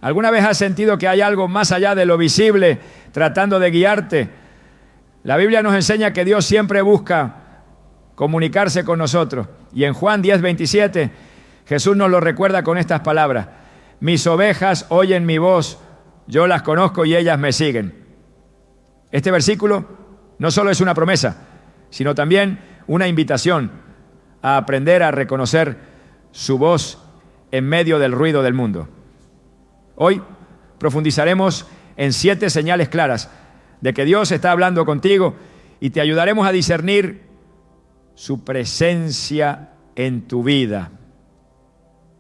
¿Alguna vez has sentido que hay algo más allá de lo visible tratando de guiarte? La Biblia nos enseña que Dios siempre busca comunicarse con nosotros. Y en Juan 10:27, Jesús nos lo recuerda con estas palabras: mis ovejas oyen mi voz, yo las conozco y ellas me siguen. Este versículo no solo es una promesa, sino también una invitación a aprender a reconocer su voz en medio del ruido del mundo. Hoy profundizaremos en 7 señales claras de que Dios está hablando contigo y te ayudaremos a discernir su presencia en tu vida.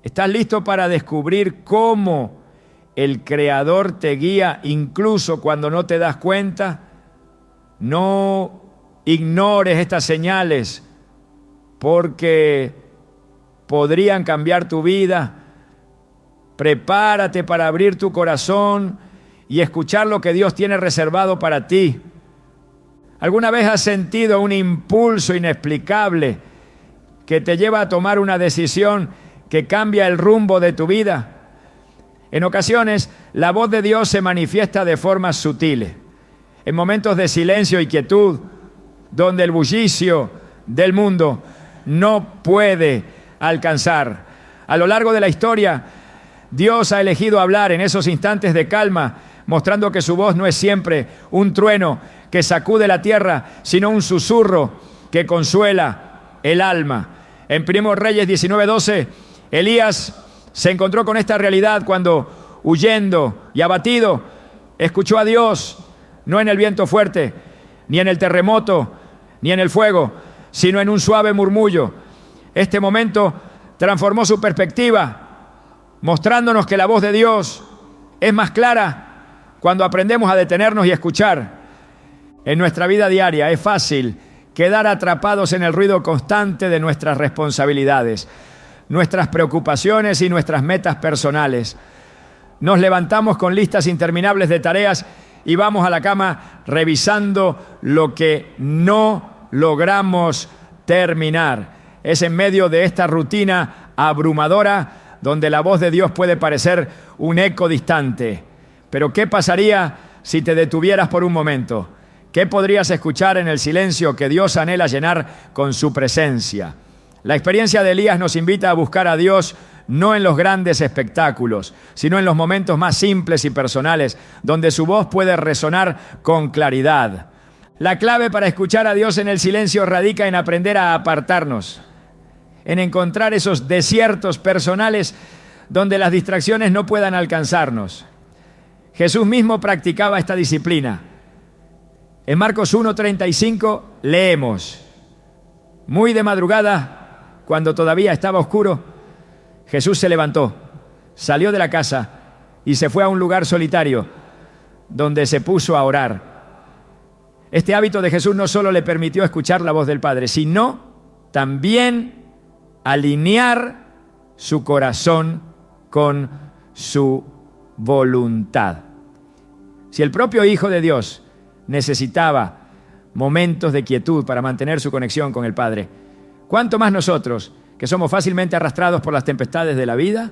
¿Estás listo para descubrir cómo el Creador te guía incluso cuando no te das cuenta? No ignores estas señales porque podrían cambiar tu vida. Prepárate para abrir tu corazón y escuchar lo que Dios tiene reservado para ti. ¿Alguna vez has sentido un impulso inexplicable que te lleva a tomar una decisión que cambia el rumbo de tu vida? En ocasiones, la voz de Dios se manifiesta de formas sutiles, en momentos de silencio y quietud, donde el bullicio del mundo no puede alcanzar. A lo largo de la historia, Dios ha elegido hablar en esos instantes de calma, mostrando que su voz no es siempre un trueno que sacude la tierra, sino un susurro que consuela el alma. En 1 Reyes 19:12, Elías se encontró con esta realidad cuando, huyendo y abatido, escuchó a Dios, no en el viento fuerte, ni en el terremoto, ni en el fuego, sino en un suave murmullo. Este momento transformó su perspectiva, mostrándonos que la voz de Dios es más clara cuando aprendemos a detenernos y escuchar. En nuestra vida diaria es fácil quedar atrapados en el ruido constante de nuestras responsabilidades, nuestras preocupaciones y nuestras metas personales. Nos levantamos con listas interminables de tareas y vamos a la cama revisando lo que no logramos terminar. Es en medio de esta rutina abrumadora donde la voz de Dios puede parecer un eco distante. Pero ¿qué pasaría si te detuvieras por un momento? ¿Qué podrías escuchar en el silencio que Dios anhela llenar con su presencia? La experiencia de Elías nos invita a buscar a Dios no en los grandes espectáculos, sino en los momentos más simples y personales, donde su voz puede resonar con claridad. La clave para escuchar a Dios en el silencio radica en aprender a apartarnos, en encontrar esos desiertos personales donde las distracciones no puedan alcanzarnos. Jesús mismo practicaba esta disciplina. En Marcos 1:35 leemos: muy de madrugada, cuando todavía estaba oscuro, Jesús se levantó, salió de la casa y se fue a un lugar solitario donde se puso a orar. Este hábito de Jesús no solo le permitió escuchar la voz del Padre, sino también alinear su corazón con su voluntad. Si el propio Hijo de Dios necesitaba momentos de quietud para mantener su conexión con el Padre, ¿cuánto más nosotros, que somos fácilmente arrastrados por las tempestades de la vida?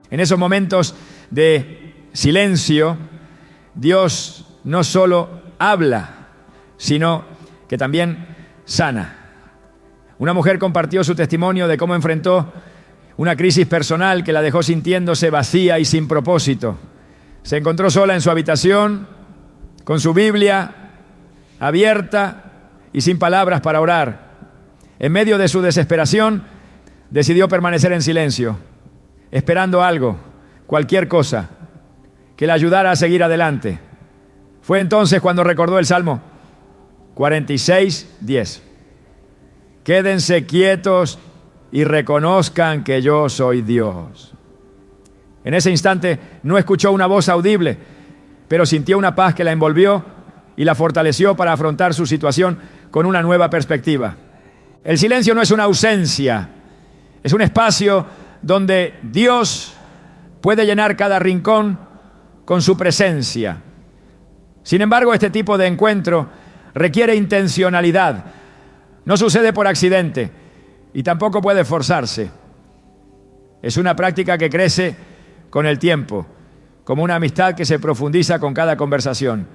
En esos momentos de silencio, Dios no solo habla, sino que también sana. Una mujer compartió su testimonio de cómo enfrentó una crisis personal que la dejó sintiéndose vacía y sin propósito. Se encontró sola en su habitación, con su Biblia abierta y sin palabras para orar. En medio de su desesperación, decidió permanecer en silencio, esperando algo, cualquier cosa, que la ayudara a seguir adelante. Fue entonces cuando recordó el Salmo 46:10. Quédense quietos y reconozcan que yo soy Dios. En ese instante no escuchó una voz audible, pero sintió una paz que la envolvió y la fortaleció para afrontar su situación con una nueva perspectiva. El silencio no es una ausencia, es un espacio donde Dios puede llenar cada rincón con su presencia. Sin embargo, este tipo de encuentro requiere intencionalidad. No sucede por accidente y tampoco puede forzarse. Es una práctica que crece con el tiempo como una amistad que se profundiza con cada conversación.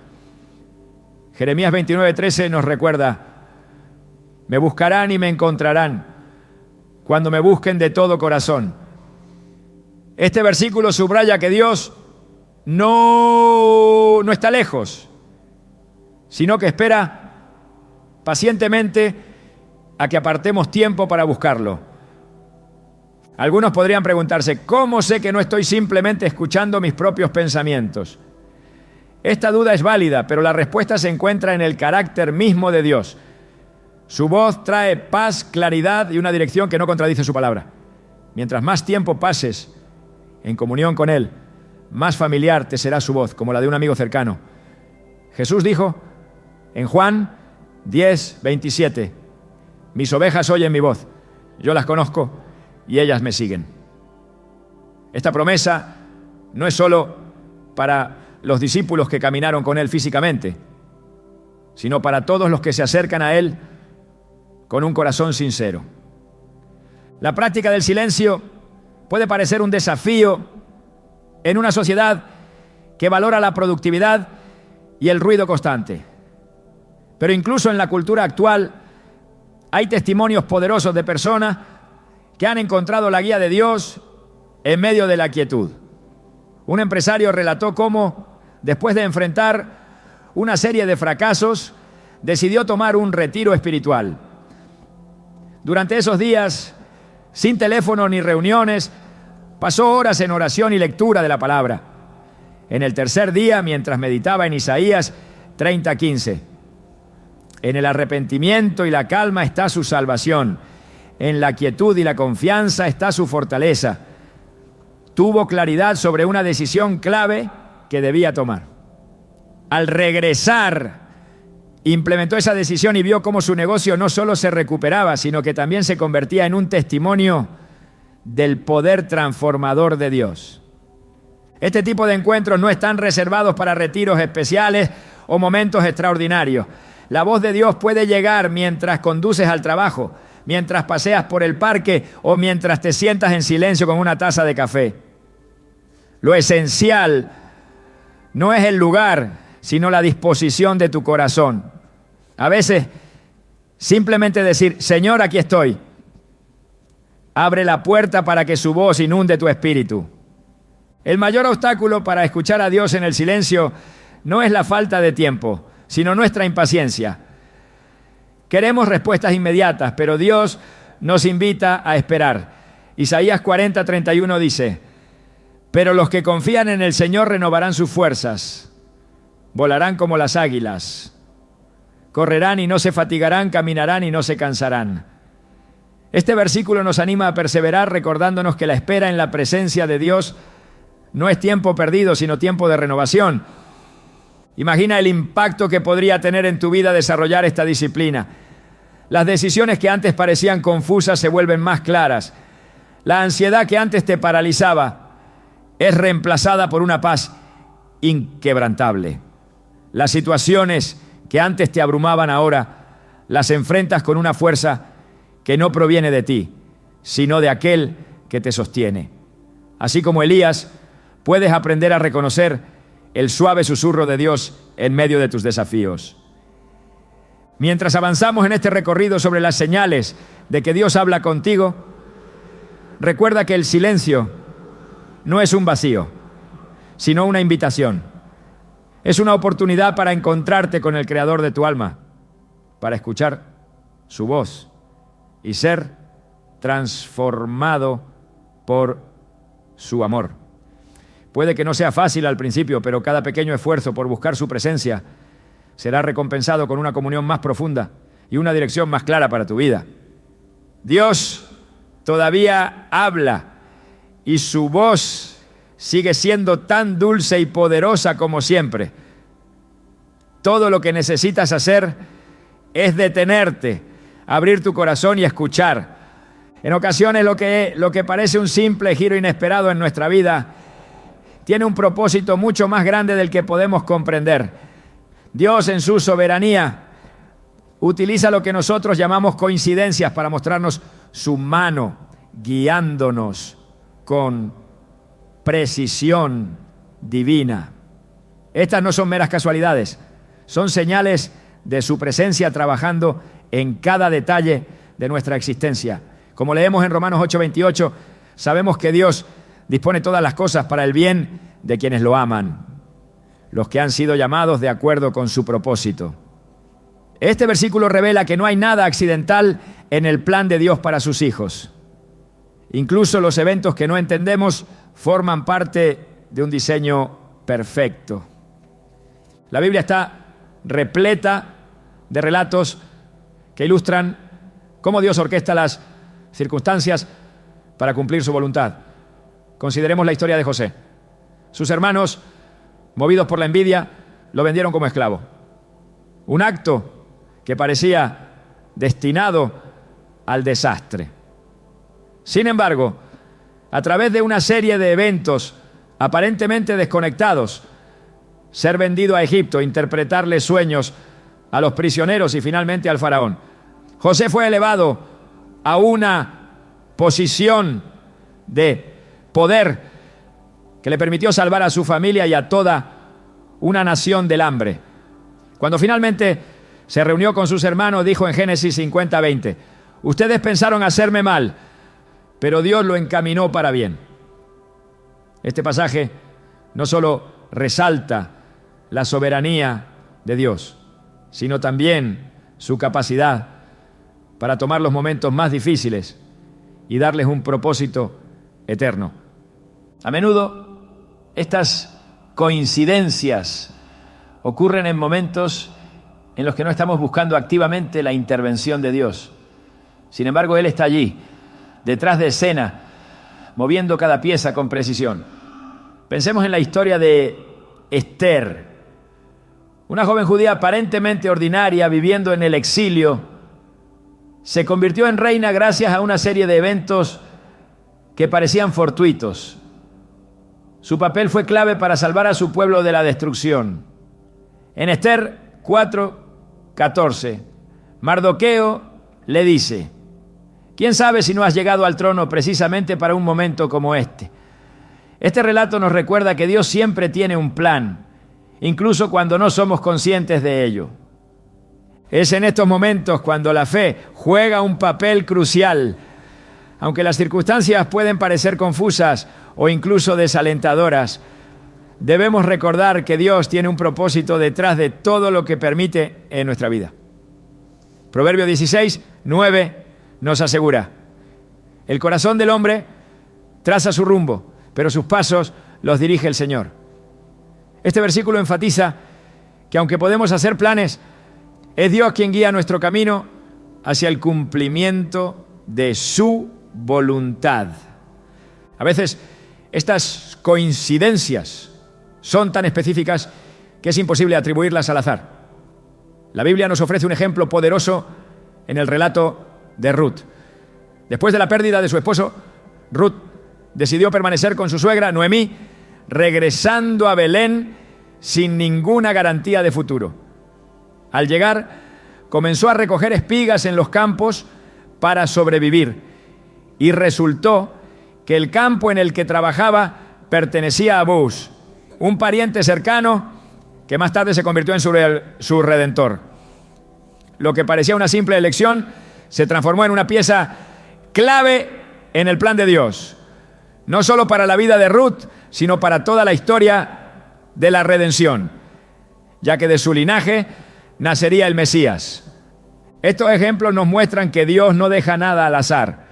Jeremías 29:13 nos recuerda: me buscarán y me encontrarán cuando me busquen de todo corazón. Este versículo subraya que Dios no está lejos, sino que espera pacientemente a que apartemos tiempo para buscarlo. Algunos podrían preguntarse: ¿cómo sé que no estoy simplemente escuchando mis propios pensamientos? Esta duda es válida, pero la respuesta se encuentra en el carácter mismo de Dios. Su voz trae paz, claridad y una dirección que no contradice su palabra. Mientras más tiempo pases en comunión con Él, más familiar te será su voz, como la de un amigo cercano. Jesús dijo en Juan 10:27: mis ovejas oyen mi voz, yo las conozco y ellas me siguen. Esta promesa no es solo para los discípulos que caminaron con Él físicamente, sino para todos los que se acercan a Él con un corazón sincero. La práctica del silencio puede parecer un desafío en una sociedad que valora la productividad y el ruido constante. Pero incluso en la cultura actual hay testimonios poderosos de personas que han encontrado la guía de Dios en medio de la quietud. Un empresario relató cómo, después de enfrentar una serie de fracasos, decidió tomar un retiro espiritual. Durante esos días, sin teléfono ni reuniones, pasó horas en oración y lectura de la palabra. En el tercer día, mientras meditaba en Isaías 30:15, en el arrepentimiento y la calma está su salvación, en la quietud y la confianza está su fortaleza. Tuvo claridad sobre una decisión clave que debía tomar. Al regresar, implementó esa decisión y vio cómo su negocio no solo se recuperaba, sino que también se convertía en un testimonio del poder transformador de Dios. Este tipo de encuentros no están reservados para retiros especiales o momentos extraordinarios. La voz de Dios puede llegar mientras conduces al trabajo, mientras paseas por el parque o mientras te sientas en silencio con una taza de café. Lo esencial no es el lugar, sino la disposición de tu corazón. A veces, simplemente decir: Señor, aquí estoy, abre la puerta para que su voz inunde tu espíritu. El mayor obstáculo para escuchar a Dios en el silencio no es la falta de tiempo, sino nuestra impaciencia. Queremos respuestas inmediatas, pero Dios nos invita a esperar. Isaías 40:31 dice: pero los que confían en el Señor renovarán sus fuerzas, volarán como las águilas, correrán y no se fatigarán, caminarán y no se cansarán. Este versículo nos anima a perseverar, recordándonos que la espera en la presencia de Dios no es tiempo perdido, sino tiempo de renovación. Imagina el impacto que podría tener en tu vida desarrollar esta disciplina. Las decisiones que antes parecían confusas se vuelven más claras. La ansiedad que antes te paralizaba es reemplazada por una paz inquebrantable. Las situaciones que antes te abrumaban ahora las enfrentas con una fuerza que no proviene de ti, sino de aquel que te sostiene. Así como Elías, puedes aprender a reconocer el suave susurro de Dios en medio de tus desafíos. Mientras avanzamos en este recorrido sobre las señales de que Dios habla contigo, recuerda que el silencio no es un vacío, sino una invitación. Es una oportunidad para encontrarte con el Creador de tu alma, para escuchar su voz y ser transformado por su amor. Puede que no sea fácil al principio, pero cada pequeño esfuerzo por buscar su presencia será recompensado con una comunión más profunda y una dirección más clara para tu vida. Dios todavía habla y su voz sigue siendo tan dulce y poderosa como siempre. Todo lo que necesitas hacer es detenerte, abrir tu corazón y escuchar. En ocasiones lo que parece un simple giro inesperado en nuestra vida tiene un propósito mucho más grande del que podemos comprender. Dios, en su soberanía, utiliza lo que nosotros llamamos coincidencias para mostrarnos su mano, guiándonos con precisión divina. Estas no son meras casualidades, son señales de su presencia trabajando en cada detalle de nuestra existencia. Como leemos en Romanos 8:28, sabemos que Dios dispone todas las cosas para el bien de quienes lo aman, los que han sido llamados de acuerdo con su propósito. Este versículo revela que no hay nada accidental en el plan de Dios para sus hijos. Incluso los eventos que no entendemos forman parte de un diseño perfecto. La Biblia está repleta de relatos que ilustran cómo Dios orquesta las circunstancias para cumplir su voluntad. Consideremos la historia de José. Sus hermanos, movidos por la envidia, lo vendieron como esclavo. Un acto que parecía destinado al desastre. Sin embargo, a través de una serie de eventos aparentemente desconectados, ser vendido a Egipto, interpretarle sueños a los prisioneros y finalmente al faraón, José fue elevado a una posición de poder que le permitió salvar a su familia y a toda una nación del hambre. Cuando finalmente se reunió con sus hermanos, dijo en Génesis 50:20, ustedes pensaron hacerme mal, pero Dios lo encaminó para bien. Este pasaje no solo resalta la soberanía de Dios, sino también su capacidad para tomar los momentos más difíciles y darles un propósito eterno. A menudo, estas coincidencias ocurren en momentos en los que no estamos buscando activamente la intervención de Dios. Sin embargo, Él está allí, detrás de escena, moviendo cada pieza con precisión. Pensemos en la historia de Esther, una joven judía aparentemente ordinaria, viviendo en el exilio, se convirtió en reina gracias a una serie de eventos que parecían fortuitos. Su papel fue clave para salvar a su pueblo de la destrucción. En Esther 4:14, Mardoqueo le dice, ¿quién sabe si no has llegado al trono precisamente para un momento como este? Este relato nos recuerda que Dios siempre tiene un plan, incluso cuando no somos conscientes de ello. Es en estos momentos cuando la fe juega un papel crucial. Aunque las circunstancias pueden parecer confusas o incluso desalentadoras, debemos recordar que Dios tiene un propósito detrás de todo lo que permite en nuestra vida. Proverbio 16:9 nos asegura, el corazón del hombre traza su rumbo, pero sus pasos los dirige el Señor. Este versículo enfatiza que aunque podemos hacer planes, es Dios quien guía nuestro camino hacia el cumplimiento de su voluntad. A veces estas coincidencias son tan específicas que es imposible atribuirlas al azar. La Biblia nos ofrece un ejemplo poderoso en el relato de Ruth. Después de la pérdida de su esposo, Ruth decidió permanecer con su suegra, Noemí, regresando a Belén sin ninguna garantía de futuro. Al llegar, comenzó a recoger espigas en los campos para sobrevivir. Y resultó que el campo en el que trabajaba pertenecía a Boaz, un pariente cercano que más tarde se convirtió en su redentor. Lo que parecía una simple elección se transformó en una pieza clave en el plan de Dios, no solo para la vida de Ruth, sino para toda la historia de la redención, ya que de su linaje nacería el Mesías. Estos ejemplos nos muestran que Dios no deja nada al azar.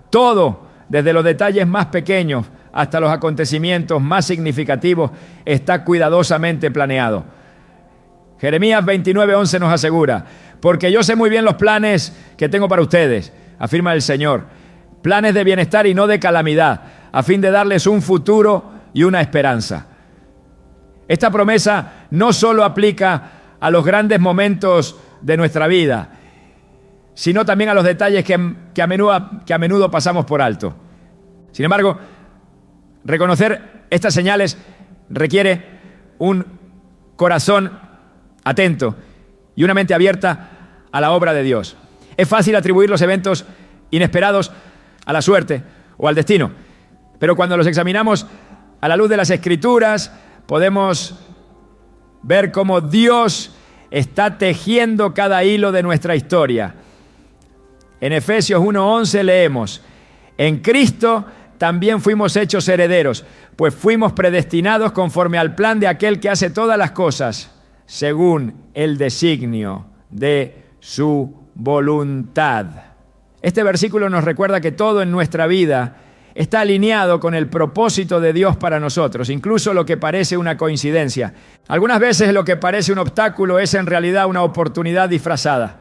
Todo, desde los detalles más pequeños hasta los acontecimientos más significativos, está cuidadosamente planeado. Jeremías 29:11 nos asegura, porque yo sé muy bien los planes que tengo para ustedes, afirma el Señor, planes de bienestar y no de calamidad, a fin de darles un futuro y una esperanza. Esta promesa no solo aplica a los grandes momentos de nuestra vida, sino también a los detalles que a menudo pasamos por alto. Sin embargo, reconocer estas señales requiere un corazón atento y una mente abierta a la obra de Dios. Es fácil atribuir los eventos inesperados a la suerte o al destino, pero cuando los examinamos A la luz de las Escrituras podemos ver cómo Dios está tejiendo cada hilo de nuestra historia. En Efesios 1:11 leemos: en Cristo también fuimos hechos herederos, pues fuimos predestinados conforme al plan de aquel que hace todas las cosas según el designio de su voluntad. Este versículo nos recuerda que todo en nuestra vida está alineado con el propósito de Dios para nosotros, incluso lo que parece una coincidencia. Algunas veces lo que parece un obstáculo es en realidad una oportunidad disfrazada.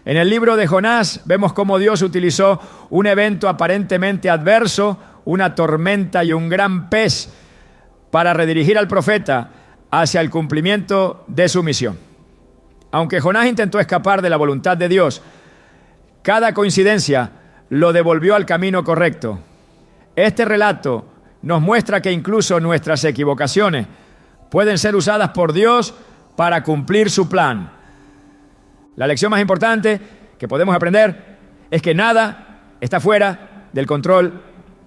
En el libro de Jonás vemos cómo Dios utilizó un evento aparentemente adverso, una tormenta y un gran pez, para redirigir al profeta hacia el cumplimiento de su misión. Aunque Jonás intentó escapar de la voluntad de Dios, cada coincidencia lo devolvió al camino correcto. Este relato nos muestra que incluso nuestras equivocaciones pueden ser usadas por Dios para cumplir su plan. La lección más importante que podemos aprender es que nada está fuera del control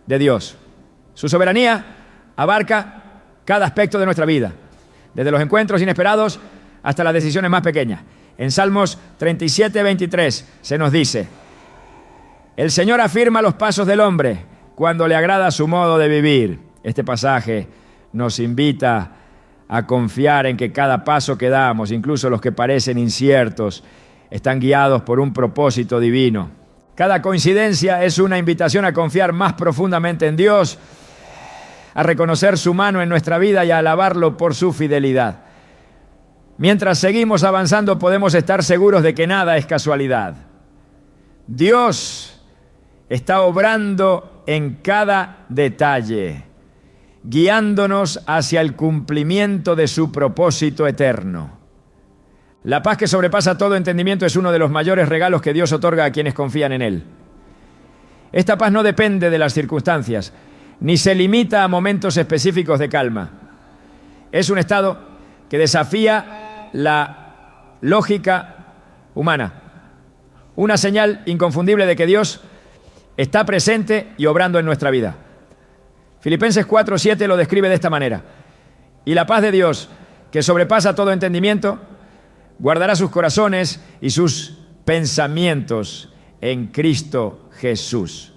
de Dios. Su soberanía abarca cada aspecto de nuestra vida, desde los encuentros inesperados hasta las decisiones más pequeñas. En Salmos 37:23 se nos dice: el Señor afirma los pasos del hombre cuando le agrada su modo de vivir. Este pasaje nos invita a confiar en que cada paso que damos, incluso los que parecen inciertos, están guiados por un propósito divino. Cada coincidencia es una invitación a confiar más profundamente en Dios, a reconocer su mano en nuestra vida y a alabarlo por su fidelidad. Mientras seguimos avanzando, podemos estar seguros de que nada es casualidad. Dios está obrando en cada detalle, guiándonos hacia el cumplimiento de su propósito eterno. La paz que sobrepasa todo entendimiento es uno de los mayores regalos que Dios otorga a quienes confían en Él. Esta paz no depende de las circunstancias, ni se limita a momentos específicos de calma. Es un estado que desafía la lógica humana, una señal inconfundible de que Dios está presente y obrando en nuestra vida. Filipenses 4:7 lo describe de esta manera: y la paz de Dios, que sobrepasa todo entendimiento, guardará sus corazones y sus pensamientos en Cristo Jesús.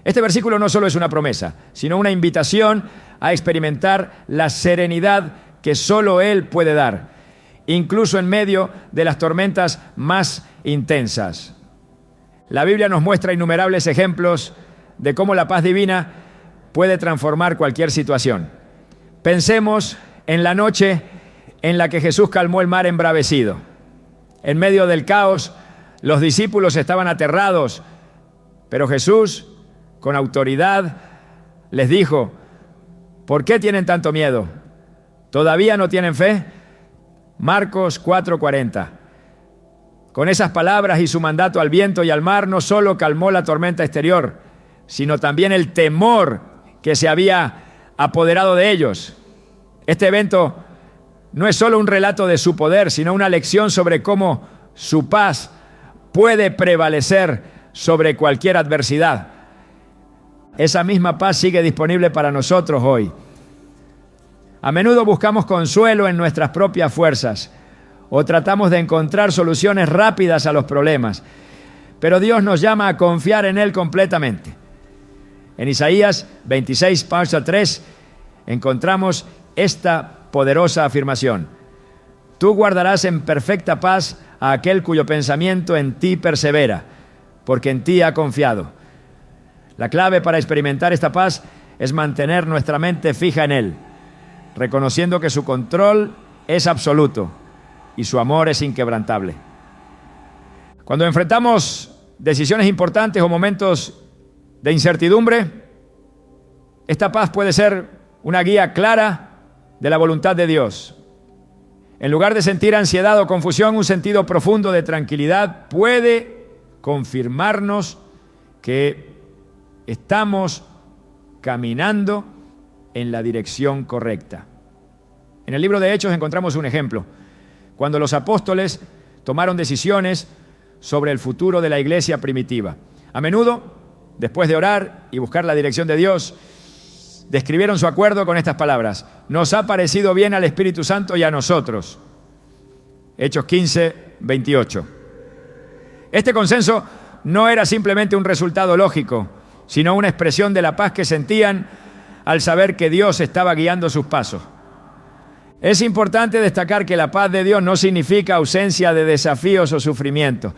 Este versículo no solo es una promesa, sino una invitación a experimentar la serenidad que solo Él puede dar, incluso en medio de las tormentas más intensas. La Biblia nos muestra innumerables ejemplos de cómo la paz divina puede transformar cualquier situación. Pensemos en la noche en la que Jesús calmó el mar embravecido. En medio del caos, los discípulos estaban aterrados, pero Jesús, con autoridad, les dijo: ¿por qué tienen tanto miedo? ¿Todavía no tienen fe? Marcos 4:40. Con esas palabras y su mandato al viento y al mar, no solo calmó la tormenta exterior, sino también el temor que se había apoderado de ellos. Este evento no es solo un relato de su poder, sino una lección sobre cómo su paz puede prevalecer sobre cualquier adversidad. Esa misma paz sigue disponible para nosotros hoy. A menudo buscamos consuelo en nuestras propias fuerzas o tratamos de encontrar soluciones rápidas a los problemas, pero Dios nos llama a confiar en Él completamente. En Isaías 26, verso 3, encontramos esta poderosa afirmación: tú guardarás en perfecta paz a aquel cuyo pensamiento en ti persevera, porque en ti ha confiado. La clave para experimentar esta paz es mantener nuestra mente fija en Él, reconociendo que su control es absoluto y su amor es inquebrantable. Cuando enfrentamos decisiones importantes o momentos de incertidumbre, esta paz puede ser una guía clara de la voluntad de Dios. En lugar de sentir ansiedad o confusión, un sentido profundo de tranquilidad puede confirmarnos que estamos caminando en la dirección correcta. En el libro de Hechos encontramos un ejemplo. Cuando los apóstoles tomaron decisiones sobre el futuro de la iglesia primitiva. A menudo, después de orar y buscar la dirección de Dios, describieron su acuerdo con estas palabras: nos ha parecido bien al Espíritu Santo y a nosotros. Hechos 15, 28. Este consenso no era simplemente un resultado lógico, sino una expresión de la paz que sentían al saber que Dios estaba guiando sus pasos. Es importante destacar que la paz de Dios no significa ausencia de desafíos o sufrimientos.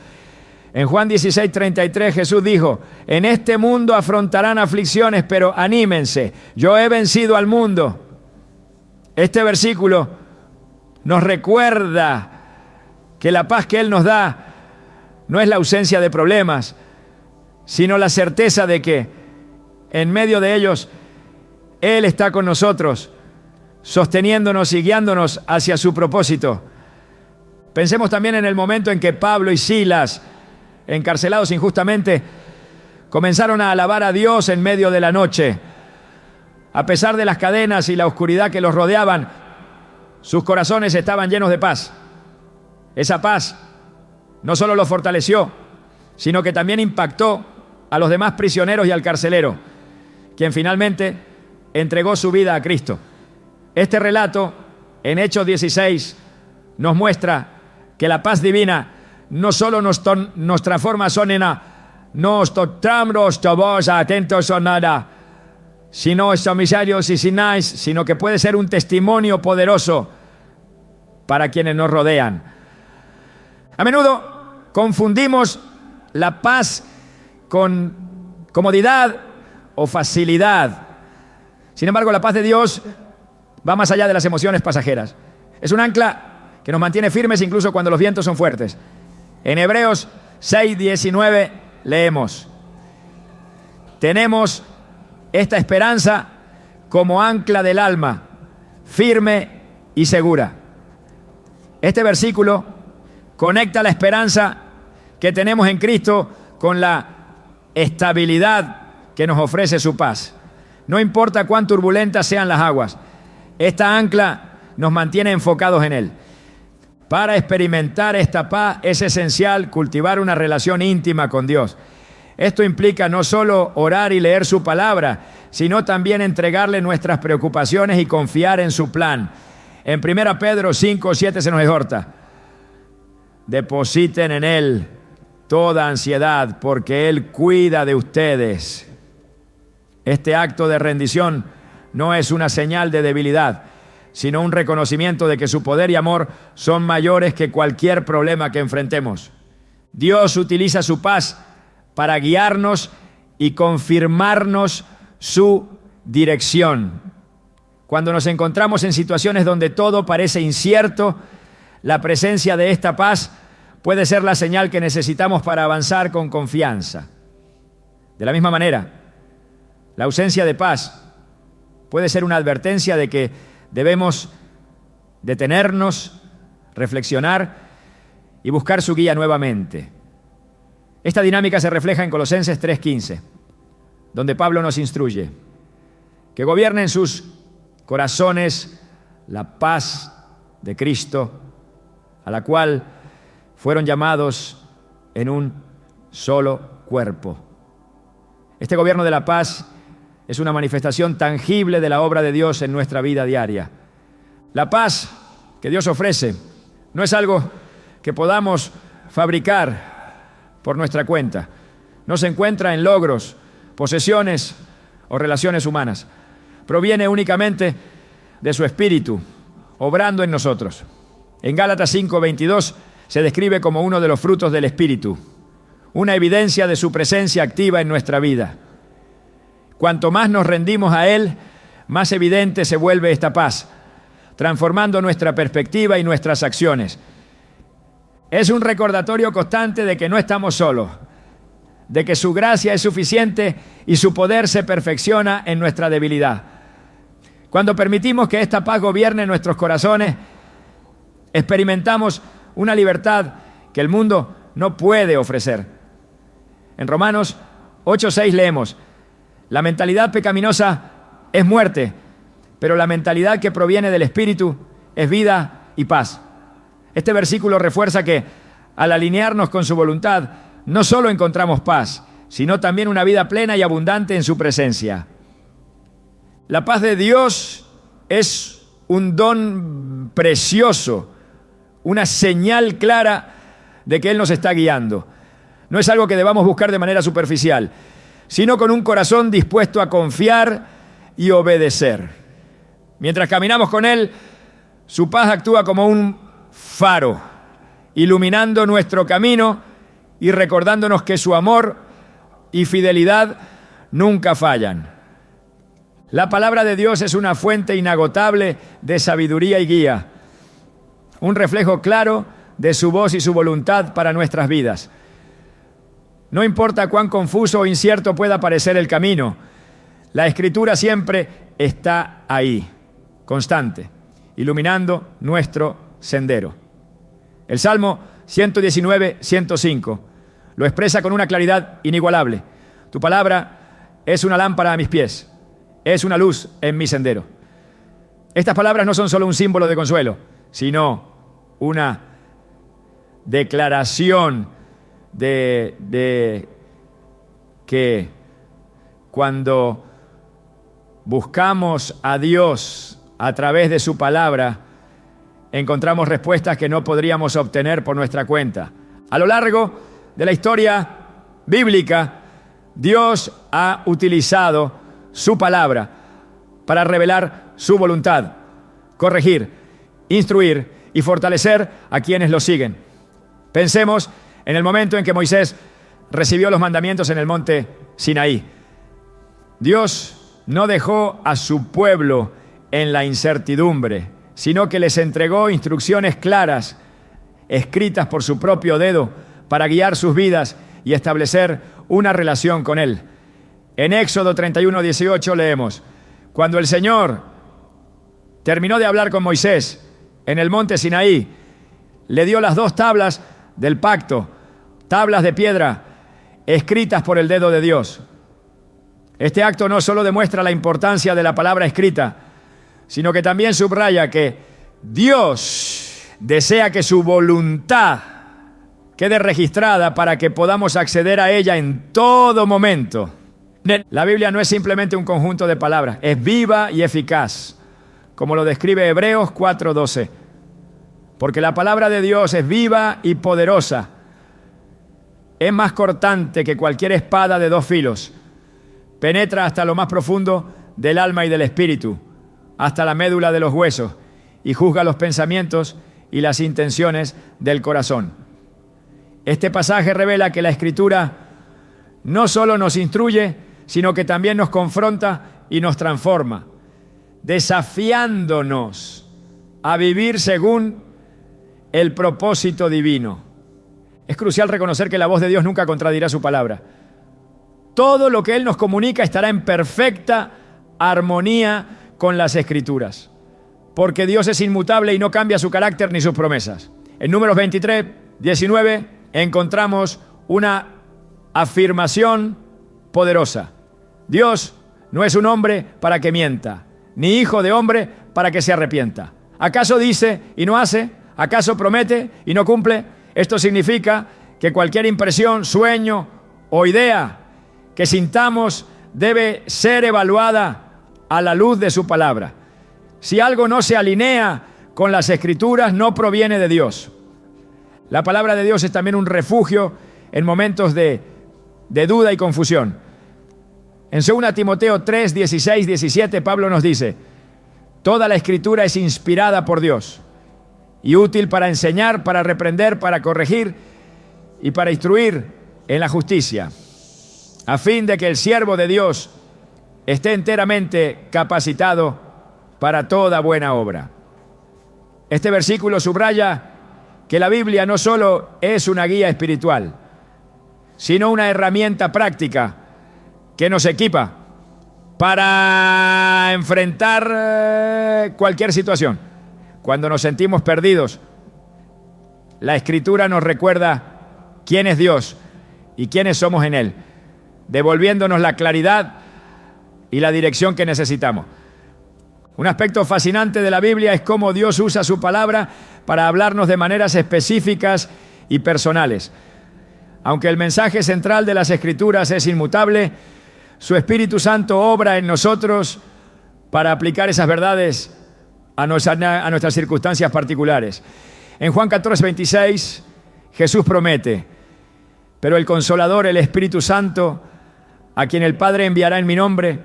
En Juan 16, 33 Jesús dijo: en este mundo afrontarán aflicciones, pero anímense, yo he vencido al mundo. Este versículo nos recuerda que la paz que Él nos da no es la ausencia de problemas, sino la certeza de que en medio de ellos Él está con nosotros, sosteniéndonos y guiándonos hacia su propósito. Pensemos también en el momento en que Pablo y Silas, encarcelados injustamente, comenzaron a alabar a Dios en medio de la noche. A pesar de las cadenas y la oscuridad que los rodeaban, sus corazones estaban llenos de paz. Esa paz no solo los fortaleció, sino que también impactó a los demás prisioneros y al carcelero, quien finalmente entregó su vida a Cristo. Este relato, en Hechos 16, nos muestra que la paz divina no solo nos transforma nos tornamos todos atentos a nada, sino miserios y sinais, sino que puede ser un testimonio poderoso para quienes nos rodean. A menudo confundimos la paz con comodidad o facilidad. Sin embargo, la paz de Dios va más allá de las emociones pasajeras. Es un ancla que nos mantiene firmes incluso cuando los vientos son fuertes. En Hebreos 6:19 leemos: tenemos esta esperanza como ancla del alma, firme y segura. Este versículo conecta la esperanza que tenemos en Cristo con la estabilidad que nos ofrece su paz. No importa cuán turbulentas sean las aguas, esta ancla nos mantiene enfocados en Él. Para experimentar esta paz es esencial cultivar una relación íntima con Dios. Esto implica no solo orar y leer su palabra, sino también entregarle nuestras preocupaciones y confiar en su plan. En 1 Pedro 5:7 se nos exhorta: depositen en Él toda ansiedad, porque Él cuida de ustedes. Este acto de rendición no es una señal de debilidad, sino un reconocimiento de que su poder y amor son mayores que cualquier problema que enfrentemos. Dios utiliza su paz para guiarnos y confirmarnos su dirección. Cuando nos encontramos en situaciones donde todo parece incierto, la presencia de esta paz puede ser la señal que necesitamos para avanzar con confianza. De la misma manera, la ausencia de paz puede ser una advertencia de que debemos detenernos, reflexionar y buscar su guía nuevamente. Esta dinámica se refleja en Colosenses 3:15, donde Pablo nos instruye que gobierne en sus corazones la paz de Cristo, a la cual fueron llamados en un solo cuerpo. Este gobierno de la paz es una manifestación tangible de la obra de Dios en nuestra vida diaria. La paz que Dios ofrece no es algo que podamos fabricar por nuestra cuenta. No se encuentra en logros, posesiones o relaciones humanas. Proviene únicamente de su Espíritu, obrando en nosotros. En Gálatas 5:22 se describe como uno de los frutos del Espíritu, una evidencia de su presencia activa en nuestra vida. Cuanto más nos rendimos a Él, más evidente se vuelve esta paz, transformando nuestra perspectiva y nuestras acciones. Es un recordatorio constante de que no estamos solos, de que su gracia es suficiente y su poder se perfecciona en nuestra debilidad. Cuando permitimos que esta paz gobierne nuestros corazones, experimentamos una libertad que el mundo no puede ofrecer. En Romanos 8:6 leemos: la mentalidad pecaminosa es muerte, pero la mentalidad que proviene del Espíritu es vida y paz. Este versículo refuerza que al alinearnos con su voluntad, no solo encontramos paz, sino también una vida plena y abundante en su presencia. La paz de Dios es un don precioso, una señal clara de que Él nos está guiando. No es algo que debamos buscar de manera superficial, sino con un corazón dispuesto a confiar y obedecer. Mientras caminamos con Él, su paz actúa como un faro, iluminando nuestro camino y recordándonos que su amor y fidelidad nunca fallan. La palabra de Dios es una fuente inagotable de sabiduría y guía, un reflejo claro de su voz y su voluntad para nuestras vidas. No importa cuán confuso o incierto pueda parecer el camino, la Escritura siempre está ahí, constante, iluminando nuestro sendero. El Salmo 119, 105 lo expresa con una claridad inigualable. Tu palabra es una lámpara a mis pies, es una luz en mi sendero. Estas palabras no son solo un símbolo de consuelo, sino una declaración de que cuando buscamos a Dios a través de su palabra, encontramos respuestas que no podríamos obtener por nuestra cuenta. A lo largo de la historia bíblica, Dios ha utilizado su palabra para revelar su voluntad, corregir, instruir y fortalecer a quienes lo siguen. Pensemos en el momento en que Moisés recibió los mandamientos en el monte Sinaí. Dios no dejó a su pueblo en la incertidumbre, sino que les entregó instrucciones claras, escritas por su propio dedo, para guiar sus vidas y establecer una relación con Él. En Éxodo 31, 18 leemos: cuando el Señor terminó de hablar con Moisés en el monte Sinaí, le dio las 2 tablas del pacto, tablas de piedra escritas por el dedo de Dios. Este acto no solo demuestra la importancia de la palabra escrita, sino que también subraya que Dios desea que su voluntad quede registrada para que podamos acceder a ella en todo momento. La Biblia no es simplemente un conjunto de palabras, es viva y eficaz, como lo describe Hebreos 4:12. Porque la palabra de Dios es viva y poderosa. Es más cortante que cualquier espada de 2 filos. Penetra hasta lo más profundo del alma y del espíritu, hasta la médula de los huesos, y juzga los pensamientos y las intenciones del corazón. Este pasaje revela que la Escritura no solo nos instruye, sino que también nos confronta y nos transforma, desafiándonos a vivir según el propósito divino. Es crucial reconocer que la voz de Dios nunca contradirá su palabra. Todo lo que Él nos comunica estará en perfecta armonía con las Escrituras, porque Dios es inmutable y no cambia su carácter ni sus promesas. En Números 23, 19 encontramos una afirmación poderosa. Dios no es un hombre para que mienta, ni hijo de hombre para que se arrepienta. ¿Acaso dice y no hace? ¿Acaso promete y no cumple? Esto significa que cualquier impresión, sueño o idea que sintamos debe ser evaluada a la luz de su palabra. Si algo no se alinea con las Escrituras, no proviene de Dios. La palabra de Dios es también un refugio en momentos de duda y confusión. En 2 Timoteo 3, 16, 17, Pablo nos dice: toda la Escritura es inspirada por Dios y útil para enseñar, para reprender, para corregir y para instruir en la justicia, a fin de que el siervo de Dios esté enteramente capacitado para toda buena obra. Este versículo subraya que la Biblia no solo es una guía espiritual, sino una herramienta práctica que nos equipa para enfrentar cualquier situación. Cuando nos sentimos perdidos, la Escritura nos recuerda quién es Dios y quiénes somos en Él, devolviéndonos la claridad y la dirección que necesitamos. Un aspecto fascinante de la Biblia es cómo Dios usa su palabra para hablarnos de maneras específicas y personales. Aunque el mensaje central de las Escrituras es inmutable, su Espíritu Santo obra en nosotros para aplicar esas verdades a nuestras circunstancias particulares. En Juan 14:26, Jesús promete: pero el Consolador, el Espíritu Santo, a quien el Padre enviará en mi nombre,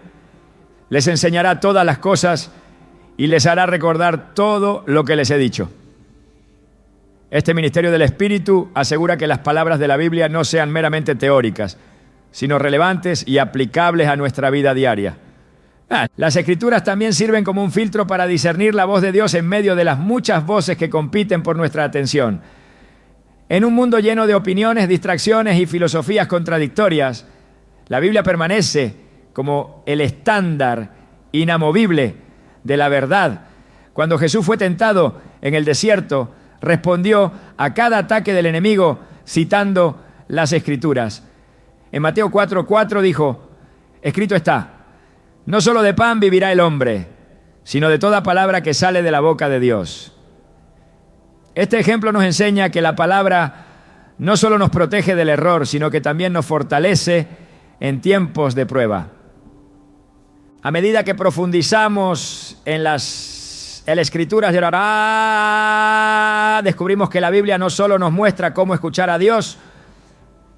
les enseñará todas las cosas y les hará recordar todo lo que les he dicho. Este ministerio del Espíritu asegura que las palabras de la Biblia no sean meramente teóricas, sino relevantes y aplicables a nuestra vida diaria. Las Escrituras también sirven como un filtro para discernir la voz de Dios en medio de las muchas voces que compiten por nuestra atención. En un mundo lleno de opiniones, distracciones y filosofías contradictorias, la Biblia permanece como el estándar inamovible de la verdad. Cuando Jesús fue tentado en el desierto, respondió a cada ataque del enemigo citando las Escrituras. En Mateo 4:4 dijo: escrito está, no solo de pan vivirá el hombre, sino de toda palabra que sale de la boca de Dios. Este ejemplo nos enseña que la palabra no solo nos protege del error, sino que también nos fortalece en tiempos de prueba. A medida que profundizamos en las Escrituras de orar, descubrimos que la Biblia no solo nos muestra cómo escuchar a Dios,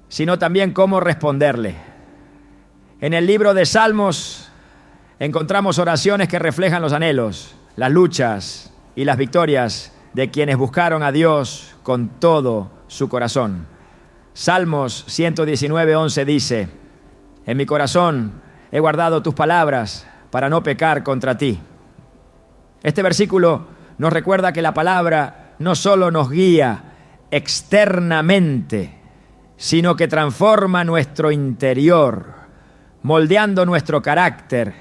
sino también cómo responderle. En el libro de Salmos encontramos oraciones que reflejan los anhelos, las luchas y las victorias de quienes buscaron a Dios con todo su corazón. Salmos 119:11 dice: en mi corazón he guardado tus palabras para no pecar contra ti. Este versículo nos recuerda que la palabra no solo nos guía externamente, sino que transforma nuestro interior, moldeando nuestro carácter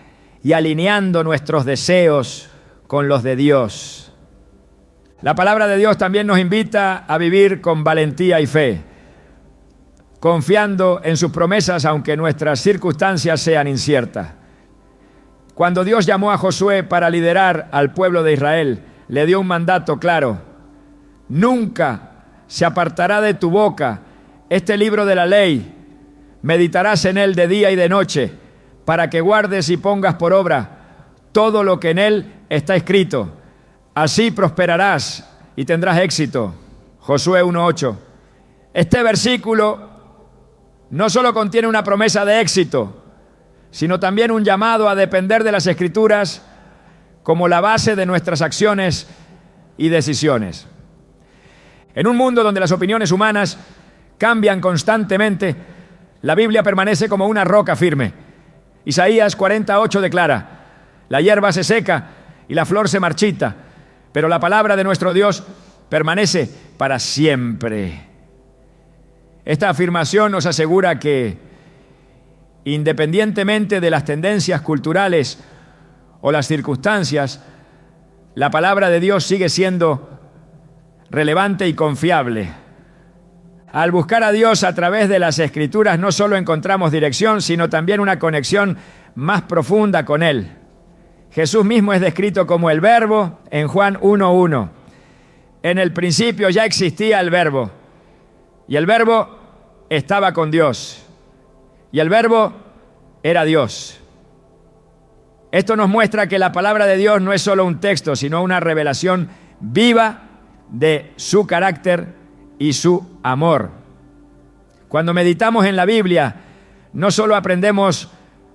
y alineando nuestros deseos con los de Dios. La palabra de Dios también nos invita a vivir con valentía y fe, confiando en sus promesas aunque nuestras circunstancias sean inciertas. Cuando Dios llamó a Josué para liderar al pueblo de Israel, le dio un mandato claro: nunca se apartará de tu boca este libro de la ley, meditarás en él de día y de noche, para que guardes y pongas por obra todo lo que en él está escrito. Así prosperarás y tendrás éxito. Josué 1:8. Este versículo no solo contiene una promesa de éxito, sino también un llamado a depender de las Escrituras como la base de nuestras acciones y decisiones. En un mundo donde las opiniones humanas cambian constantemente, la Biblia permanece como una roca firme. Isaías 40:8 declara: la hierba se seca y la flor se marchita, pero la palabra de nuestro Dios permanece para siempre. Esta afirmación nos asegura que, independientemente de las tendencias culturales o las circunstancias, la palabra de Dios sigue siendo relevante y confiable. Al buscar a Dios a través de las Escrituras no solo encontramos dirección, sino también una conexión más profunda con Él. Jesús mismo es descrito como el Verbo en Juan 1:1. En el principio ya existía el Verbo, y el Verbo estaba con Dios, y el Verbo era Dios. Esto nos muestra que la palabra de Dios no es solo un texto, sino una revelación viva de su carácter y su amor. Cuando meditamos en la Biblia, no solo aprendemos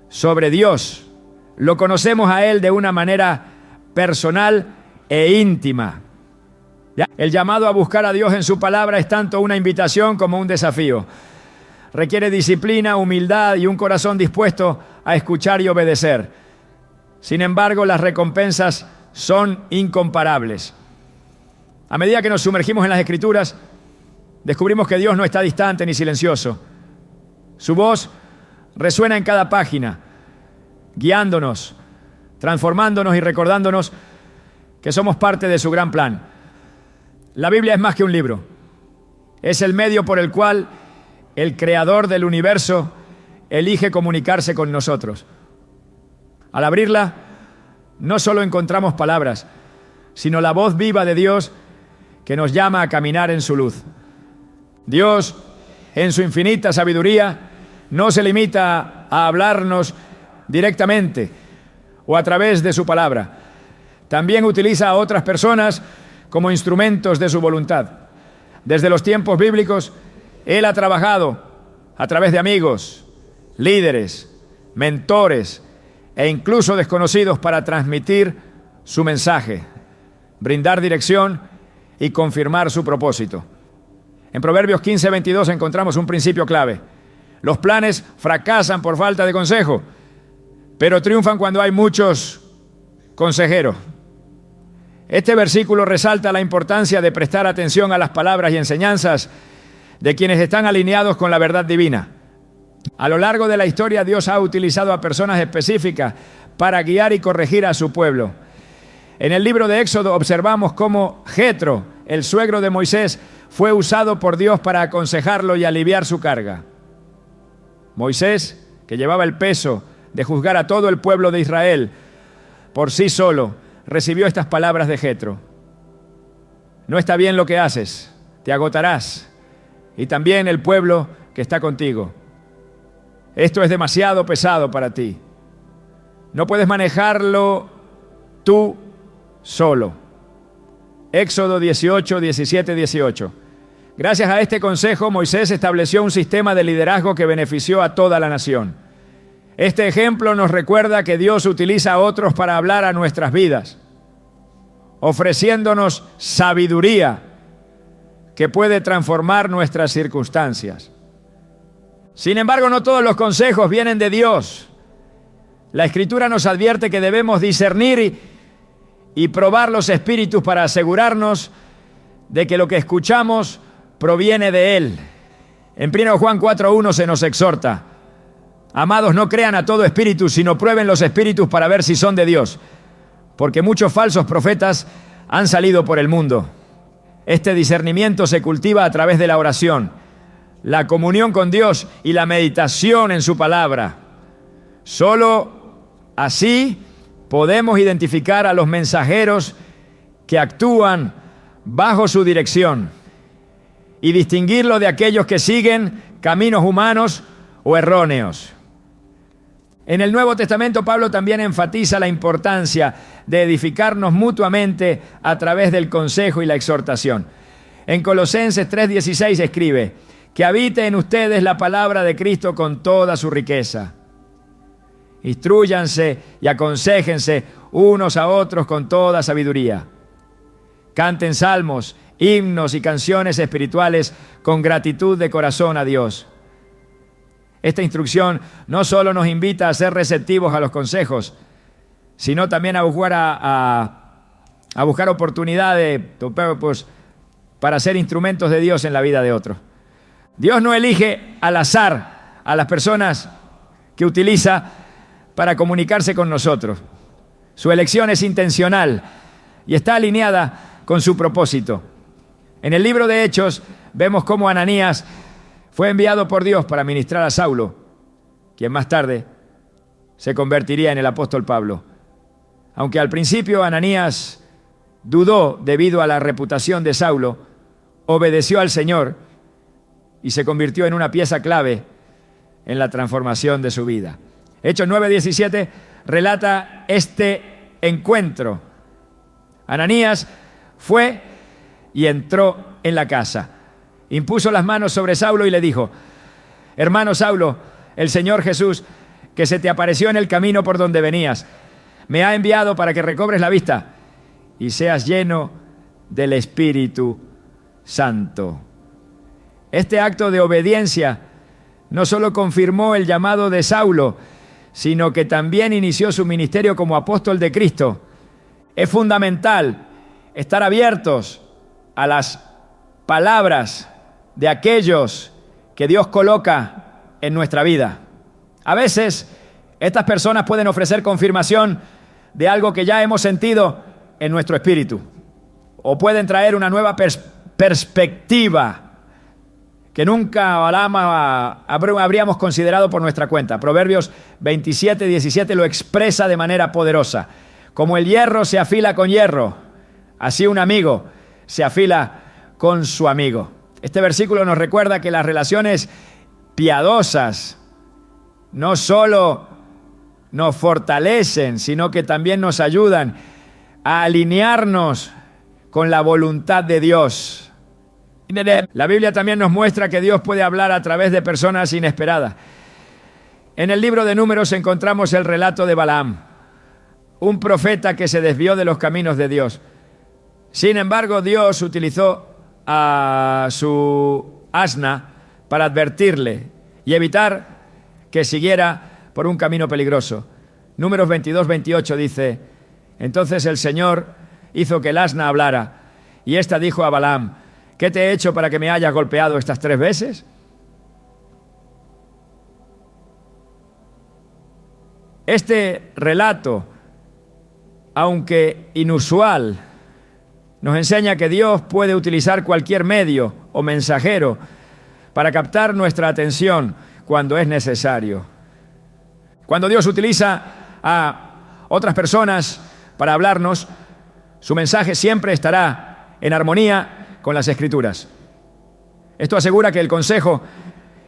sobre Dios, lo conocemos a Él de una manera personal e íntima. El llamado a buscar a Dios en su palabra es tanto una invitación como un desafío. Requiere disciplina, humildad y un corazón dispuesto a escuchar y obedecer. Sin embargo, las recompensas son incomparables. A medida que nos sumergimos en las Escrituras, descubrimos que Dios no está distante ni silencioso. Su voz resuena en cada página, guiándonos, transformándonos y recordándonos que somos parte de su gran plan. La Biblia es más que un libro. Es el medio por el cual el Creador del universo elige comunicarse con nosotros. Al abrirla, no solo encontramos palabras, sino la voz viva de Dios que nos llama a caminar en su luz. Dios, en su infinita sabiduría, no se limita a hablarnos directamente o a través de su palabra. También utiliza a otras personas como instrumentos de su voluntad. Desde los tiempos bíblicos, Él ha trabajado a través de amigos, líderes, mentores e incluso desconocidos para transmitir su mensaje, brindar dirección y confirmar su propósito. En Proverbios 15:22 encontramos un principio clave. Los planes fracasan por falta de consejo, pero triunfan cuando hay muchos consejeros. Este versículo resalta la importancia de prestar atención a las palabras y enseñanzas de quienes están alineados con la verdad divina. A lo largo de la historia, Dios ha utilizado a personas específicas para guiar y corregir a su pueblo. En el libro de Éxodo observamos cómo Jetro, el suegro de Moisés, fue usado por Dios para aconsejarlo y aliviar su carga. Moisés, que llevaba el peso de juzgar a todo el pueblo de Israel por sí solo, recibió estas palabras de Jetro: no está bien lo que haces, te agotarás, y también el pueblo que está contigo. Esto es demasiado pesado para ti. No puedes manejarlo tú solo. Éxodo 18, 17, 18. Gracias a este consejo, Moisés estableció un sistema de liderazgo que benefició a toda la nación. Este ejemplo nos recuerda que Dios utiliza a otros para hablar a nuestras vidas, ofreciéndonos sabiduría que puede transformar nuestras circunstancias. Sin embargo, no todos los consejos vienen de Dios. La Escritura nos advierte que debemos discernir y probar los espíritus para asegurarnos de que lo que escuchamos proviene de Él. En 1 Juan 4:1 se nos exhorta: amados, no crean a todo espíritu, sino prueben los espíritus para ver si son de Dios, porque muchos falsos profetas han salido por el mundo. Este discernimiento se cultiva a través de la oración, la comunión con Dios y la meditación en su palabra. Solo así podemos identificar a los mensajeros que actúan bajo su dirección y distinguirlo de aquellos que siguen caminos humanos o erróneos. En el Nuevo Testamento, Pablo también enfatiza la importancia de edificarnos mutuamente a través del consejo y la exhortación. En Colosenses 3:16 escribe: que habite en ustedes la palabra de Cristo con toda su riqueza. Instrúyanse y aconséjense unos a otros con toda sabiduría. Canten salmos, himnos y canciones espirituales con gratitud de corazón a Dios. Esta instrucción no solo nos invita a ser receptivos a los consejos, sino también a buscar oportunidades para ser instrumentos de Dios en la vida de otros. Dios no elige al azar a las personas que utiliza para comunicarse con nosotros. Su elección es intencional y está alineada con su propósito. En el libro de Hechos vemos cómo Ananías fue enviado por Dios para ministrar a Saulo, quien más tarde se convertiría en el apóstol Pablo. Aunque al principio Ananías dudó debido a la reputación de Saulo, obedeció al Señor y se convirtió en una pieza clave en la transformación de su vida. Hechos 9:17 relata este encuentro. Ananías fue y entró en la casa. Impuso las manos sobre Saulo y le dijo: hermano Saulo, el Señor Jesús, que se te apareció en el camino por donde venías, me ha enviado para que recobres la vista y seas lleno del Espíritu Santo. Este acto de obediencia no solo confirmó el llamado de Saulo, sino que también inició su ministerio como apóstol de Cristo. Es fundamental estar abiertos a las palabras de aquellos que Dios coloca en nuestra vida. A veces, estas personas pueden ofrecer confirmación de algo que ya hemos sentido en nuestro espíritu, o pueden traer una nueva perspectiva que nunca habríamos considerado por nuestra cuenta. Proverbios 27:17 lo expresa de manera poderosa. Como el hierro se afila con hierro, así un amigo se afila con su amigo. Este versículo nos recuerda que las relaciones piadosas no solo nos fortalecen, sino que también nos ayudan a alinearnos con la voluntad de Dios. La Biblia también nos muestra que Dios puede hablar a través de personas inesperadas. En el libro de Números encontramos el relato de Balaam, un profeta que se desvió de los caminos de Dios. Sin embargo, Dios utilizó a su asna para advertirle y evitar que siguiera por un camino peligroso. Números 22-28 dice: entonces el Señor hizo que el asna hablara, y ésta dijo a Balaam: ¿qué te he hecho para que me hayas golpeado estas 3 veces? Este relato, aunque inusual, nos enseña que Dios puede utilizar cualquier medio o mensajero para captar nuestra atención cuando es necesario. Cuando Dios utiliza a otras personas para hablarnos, su mensaje siempre estará en armonía con las Escrituras. Esto asegura que el consejo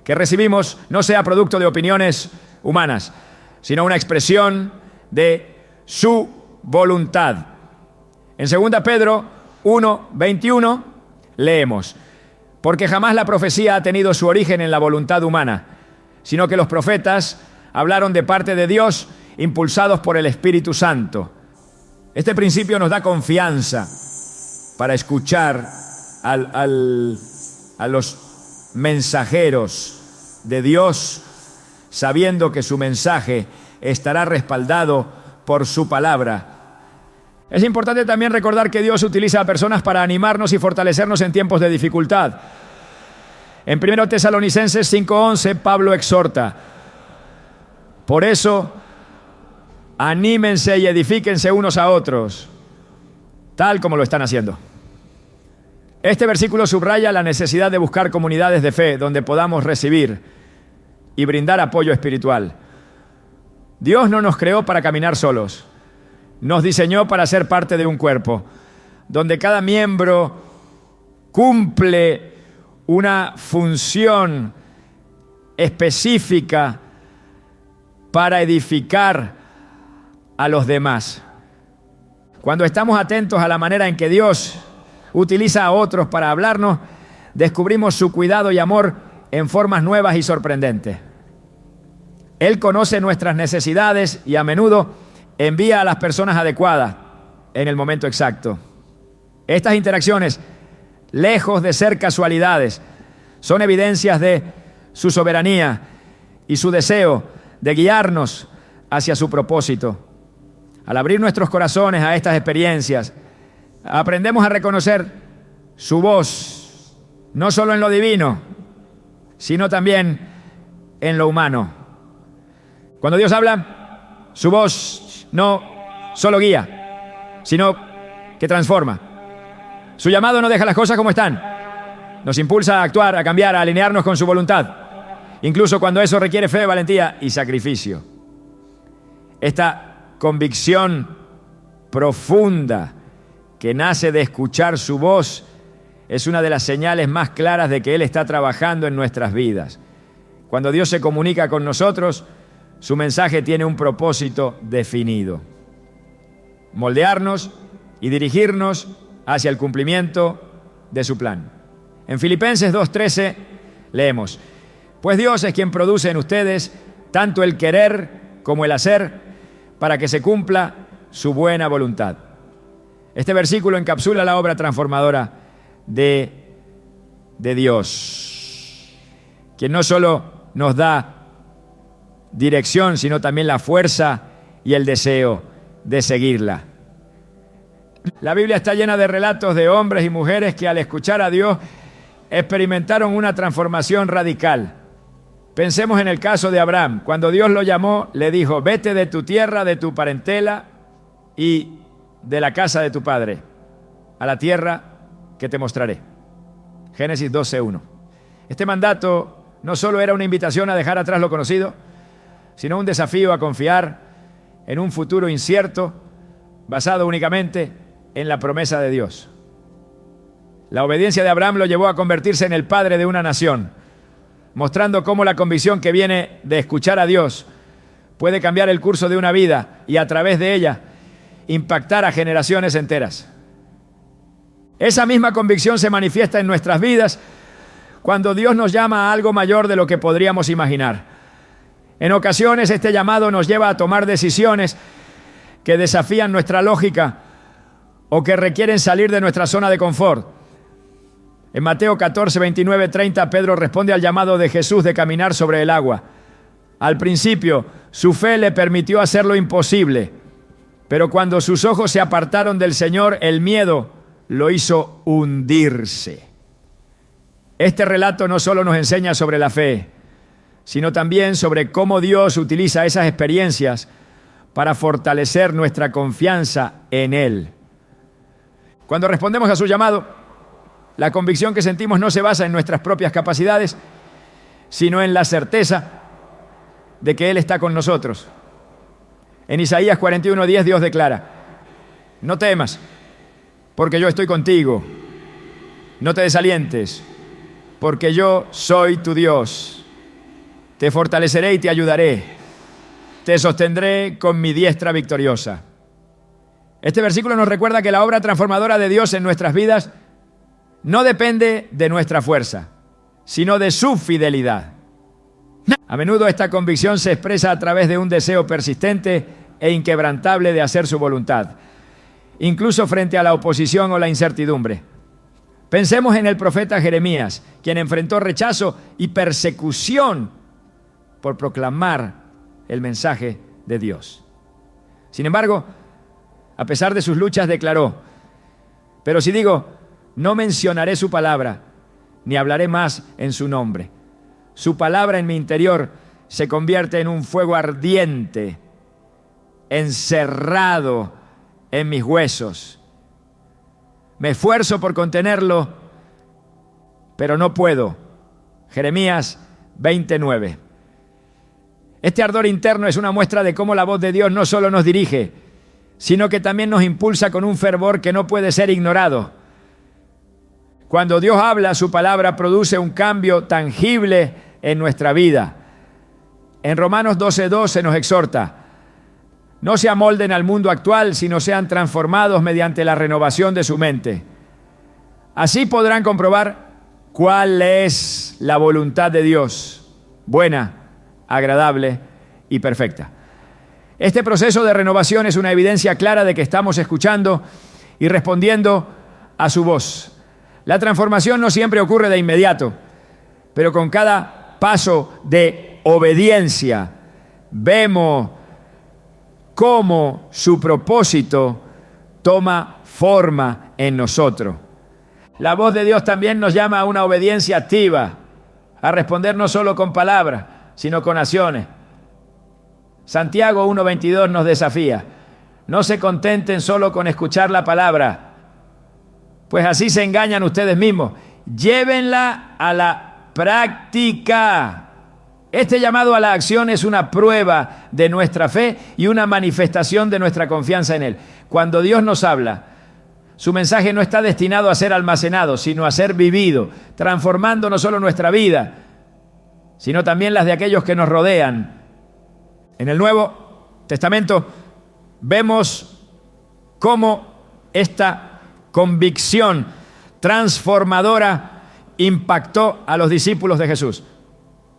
que recibimos no sea producto de opiniones humanas, sino una expresión de su voluntad. En 2 Pedro 1:21 leemos: porque jamás la profecía ha tenido su origen en la voluntad humana, sino que los profetas hablaron de parte de Dios, impulsados por el Espíritu Santo. Este principio nos da confianza para escuchar a los mensajeros de Dios, sabiendo que su mensaje estará respaldado por su palabra. Es importante también recordar que Dios utiliza a personas para animarnos y fortalecernos en tiempos de dificultad. En 1 Tesalonicenses 5:11, Pablo exhorta: por eso, anímense y edifíquense unos a otros, tal como lo están haciendo. Este versículo subraya la necesidad de buscar comunidades de fe donde podamos recibir y brindar apoyo espiritual. Dios no nos creó para caminar solos. Nos diseñó para ser parte de un cuerpo, donde cada miembro cumple una función específica para edificar a los demás. Cuando estamos atentos a la manera en que Dios utiliza a otros para hablarnos, descubrimos su cuidado y amor en formas nuevas y sorprendentes. Él conoce nuestras necesidades y a menudo envía a las personas adecuadas en el momento exacto. Estas interacciones, lejos de ser casualidades, son evidencias de su soberanía y su deseo de guiarnos hacia su propósito. Al abrir nuestros corazones a estas experiencias, aprendemos a reconocer su voz, no solo en lo divino, sino también en lo humano. Cuando Dios habla, su voz no solo guía, sino que transforma. Su llamado no deja las cosas como están. Nos impulsa a actuar, a cambiar, a alinearnos con su voluntad, incluso cuando eso requiere fe, valentía y sacrificio. Esta convicción profunda que nace de escuchar su voz es una de las señales más claras de que Él está trabajando en nuestras vidas. Cuando Dios se comunica con nosotros, su mensaje tiene un propósito definido: moldearnos y dirigirnos hacia el cumplimiento de su plan. En Filipenses 2:13 leemos: pues Dios es quien produce en ustedes tanto el querer como el hacer para que se cumpla su buena voluntad. Este versículo encapsula la obra transformadora de Dios, quien no solo nos da dirección, sino también la fuerza y el deseo de seguirla. La Biblia está llena de relatos de hombres y mujeres que al escuchar a Dios experimentaron una transformación radical. Pensemos en el caso de Abraham. Cuando Dios lo llamó, le dijo: vete de tu tierra, de tu parentela y de la casa de tu padre, a la tierra que te mostraré. Génesis 12:1. Este mandato no solo era una invitación a dejar atrás lo conocido, sino un desafío a confiar en un futuro incierto, basado únicamente en la promesa de Dios. La obediencia de Abraham lo llevó a convertirse en el padre de una nación, mostrando cómo la convicción que viene de escuchar a Dios puede cambiar el curso de una vida y a través de ella impactar a generaciones enteras. Esa misma convicción se manifiesta en nuestras vidas cuando Dios nos llama a algo mayor de lo que podríamos imaginar. En ocasiones este llamado nos lleva a tomar decisiones que desafían nuestra lógica o que requieren salir de nuestra zona de confort. En Mateo 14, 29, 30, Pedro responde al llamado de Jesús de caminar sobre el agua. Al principio, su fe le permitió hacer lo imposible, pero cuando sus ojos se apartaron del Señor, el miedo lo hizo hundirse. Este relato no solo nos enseña sobre la fe, sino también sobre cómo Dios utiliza esas experiencias para fortalecer nuestra confianza en Él. Cuando respondemos a su llamado, la convicción que sentimos no se basa en nuestras propias capacidades, sino en la certeza de que Él está con nosotros. En Isaías 41:10 Dios declara: no temas, porque yo estoy contigo. No te desalientes, porque yo soy tu Dios. Te fortaleceré y te ayudaré. Te sostendré con mi diestra victoriosa. Este versículo nos recuerda que la obra transformadora de Dios en nuestras vidas no depende de nuestra fuerza, sino de su fidelidad. A menudo esta convicción se expresa a través de un deseo persistente e inquebrantable de hacer su voluntad, incluso frente a la oposición o la incertidumbre. Pensemos en el profeta Jeremías, quien enfrentó rechazo y persecución por proclamar el mensaje de Dios. Sin embargo, a pesar de sus luchas, declaró: pero si digo, no mencionaré su palabra, ni hablaré más en su nombre. Su palabra en mi interior se convierte en un fuego ardiente, encerrado en mis huesos. Me esfuerzo por contenerlo, pero no puedo. Jeremías 20:9. Este ardor interno es una muestra de cómo la voz de Dios no solo nos dirige, sino que también nos impulsa con un fervor que no puede ser ignorado. Cuando Dios habla, su palabra produce un cambio tangible en nuestra vida. En Romanos 12:2 se nos exhorta: no se amolden al mundo actual, sino sean transformados mediante la renovación de su mente. Así podrán comprobar cuál es la voluntad de Dios, buena, agradable y perfecta. Este proceso de renovación es una evidencia clara de que estamos escuchando y respondiendo a su voz. La transformación no siempre ocurre de inmediato, pero con cada paso de obediencia vemos cómo su propósito toma forma en nosotros. La voz de Dios también nos llama a una obediencia activa, a responder no solo con palabras, sino con acciones. Santiago 1:22 nos desafía: no se contenten solo con escuchar la palabra, pues así se engañan ustedes mismos. Llévenla a la práctica. Este llamado a la acción es una prueba de nuestra fe y una manifestación de nuestra confianza en Él. Cuando Dios nos habla, su mensaje no está destinado a ser almacenado, sino a ser vivido, transformando no solo nuestra vida, sino también las de aquellos que nos rodean. En el Nuevo Testamento vemos cómo esta convicción transformadora impactó a los discípulos de Jesús.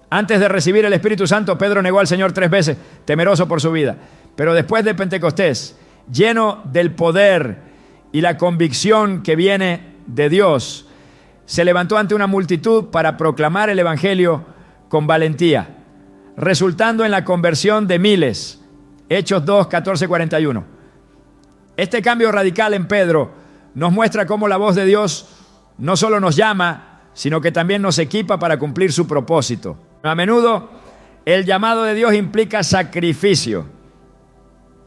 Antes de recibir el Espíritu Santo, Pedro negó al Señor 3 veces, temeroso por su vida. Pero después de Pentecostés, lleno del poder y la convicción que viene de Dios, se levantó ante una multitud para proclamar el Evangelio con valentía, resultando en la conversión de miles. Hechos 2, 14, 41. Este cambio radical en Pedro nos muestra cómo la voz de Dios no solo nos llama, sino que también nos equipa para cumplir su propósito. A menudo, el llamado de Dios implica sacrificio.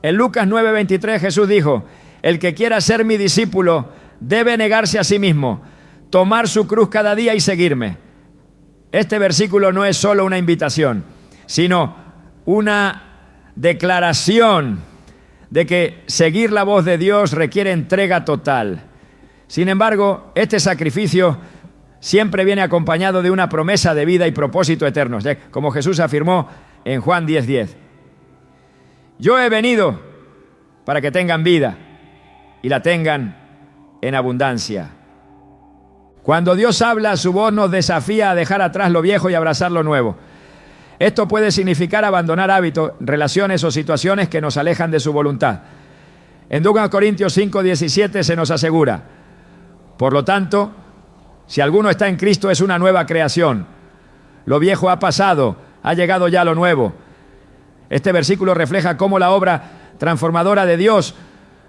En Lucas 9:23 Jesús dijo: el que quiera ser mi discípulo debe negarse a sí mismo, tomar su cruz cada día y seguirme. Este versículo no es solo una invitación, sino una declaración de que seguir la voz de Dios requiere entrega total. Sin embargo, este sacrificio siempre viene acompañado de una promesa de vida y propósito eternos, como Jesús afirmó en Juan 10:10. Yo he venido para que tengan vida y la tengan en abundancia. Cuando Dios habla, su voz nos desafía a dejar atrás lo viejo y abrazar lo nuevo. Esto puede significar abandonar hábitos, relaciones o situaciones que nos alejan de su voluntad. En 2 Corintios 5:17 se nos asegura: por lo tanto, si alguno está en Cristo, es una nueva creación. Lo viejo ha pasado, ha llegado ya lo nuevo. Este versículo refleja cómo la obra transformadora de Dios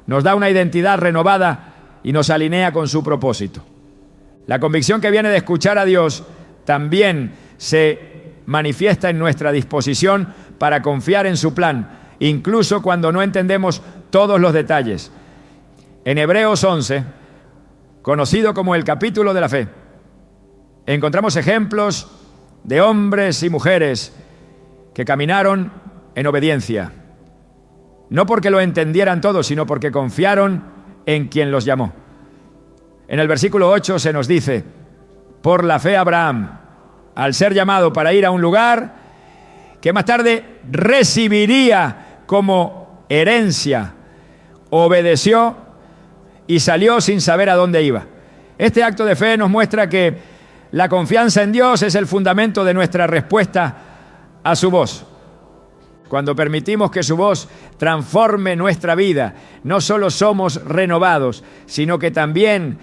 nos da una identidad renovada y nos alinea con su propósito. La convicción que viene de escuchar a Dios también se manifiesta en nuestra disposición para confiar en su plan, incluso cuando no entendemos todos los detalles. En Hebreos 11, conocido como el capítulo de la fe, encontramos ejemplos de hombres y mujeres que caminaron en obediencia, no porque lo entendieran todo, sino porque confiaron en quien los llamó. En el versículo 8 se nos dice: por la fe Abraham, al ser llamado para ir a un lugar que más tarde recibiría como herencia, obedeció y salió sin saber a dónde iba. Este acto de fe nos muestra que la confianza en Dios es el fundamento de nuestra respuesta a su voz. Cuando permitimos que su voz transforme nuestra vida, no solo somos renovados, sino que también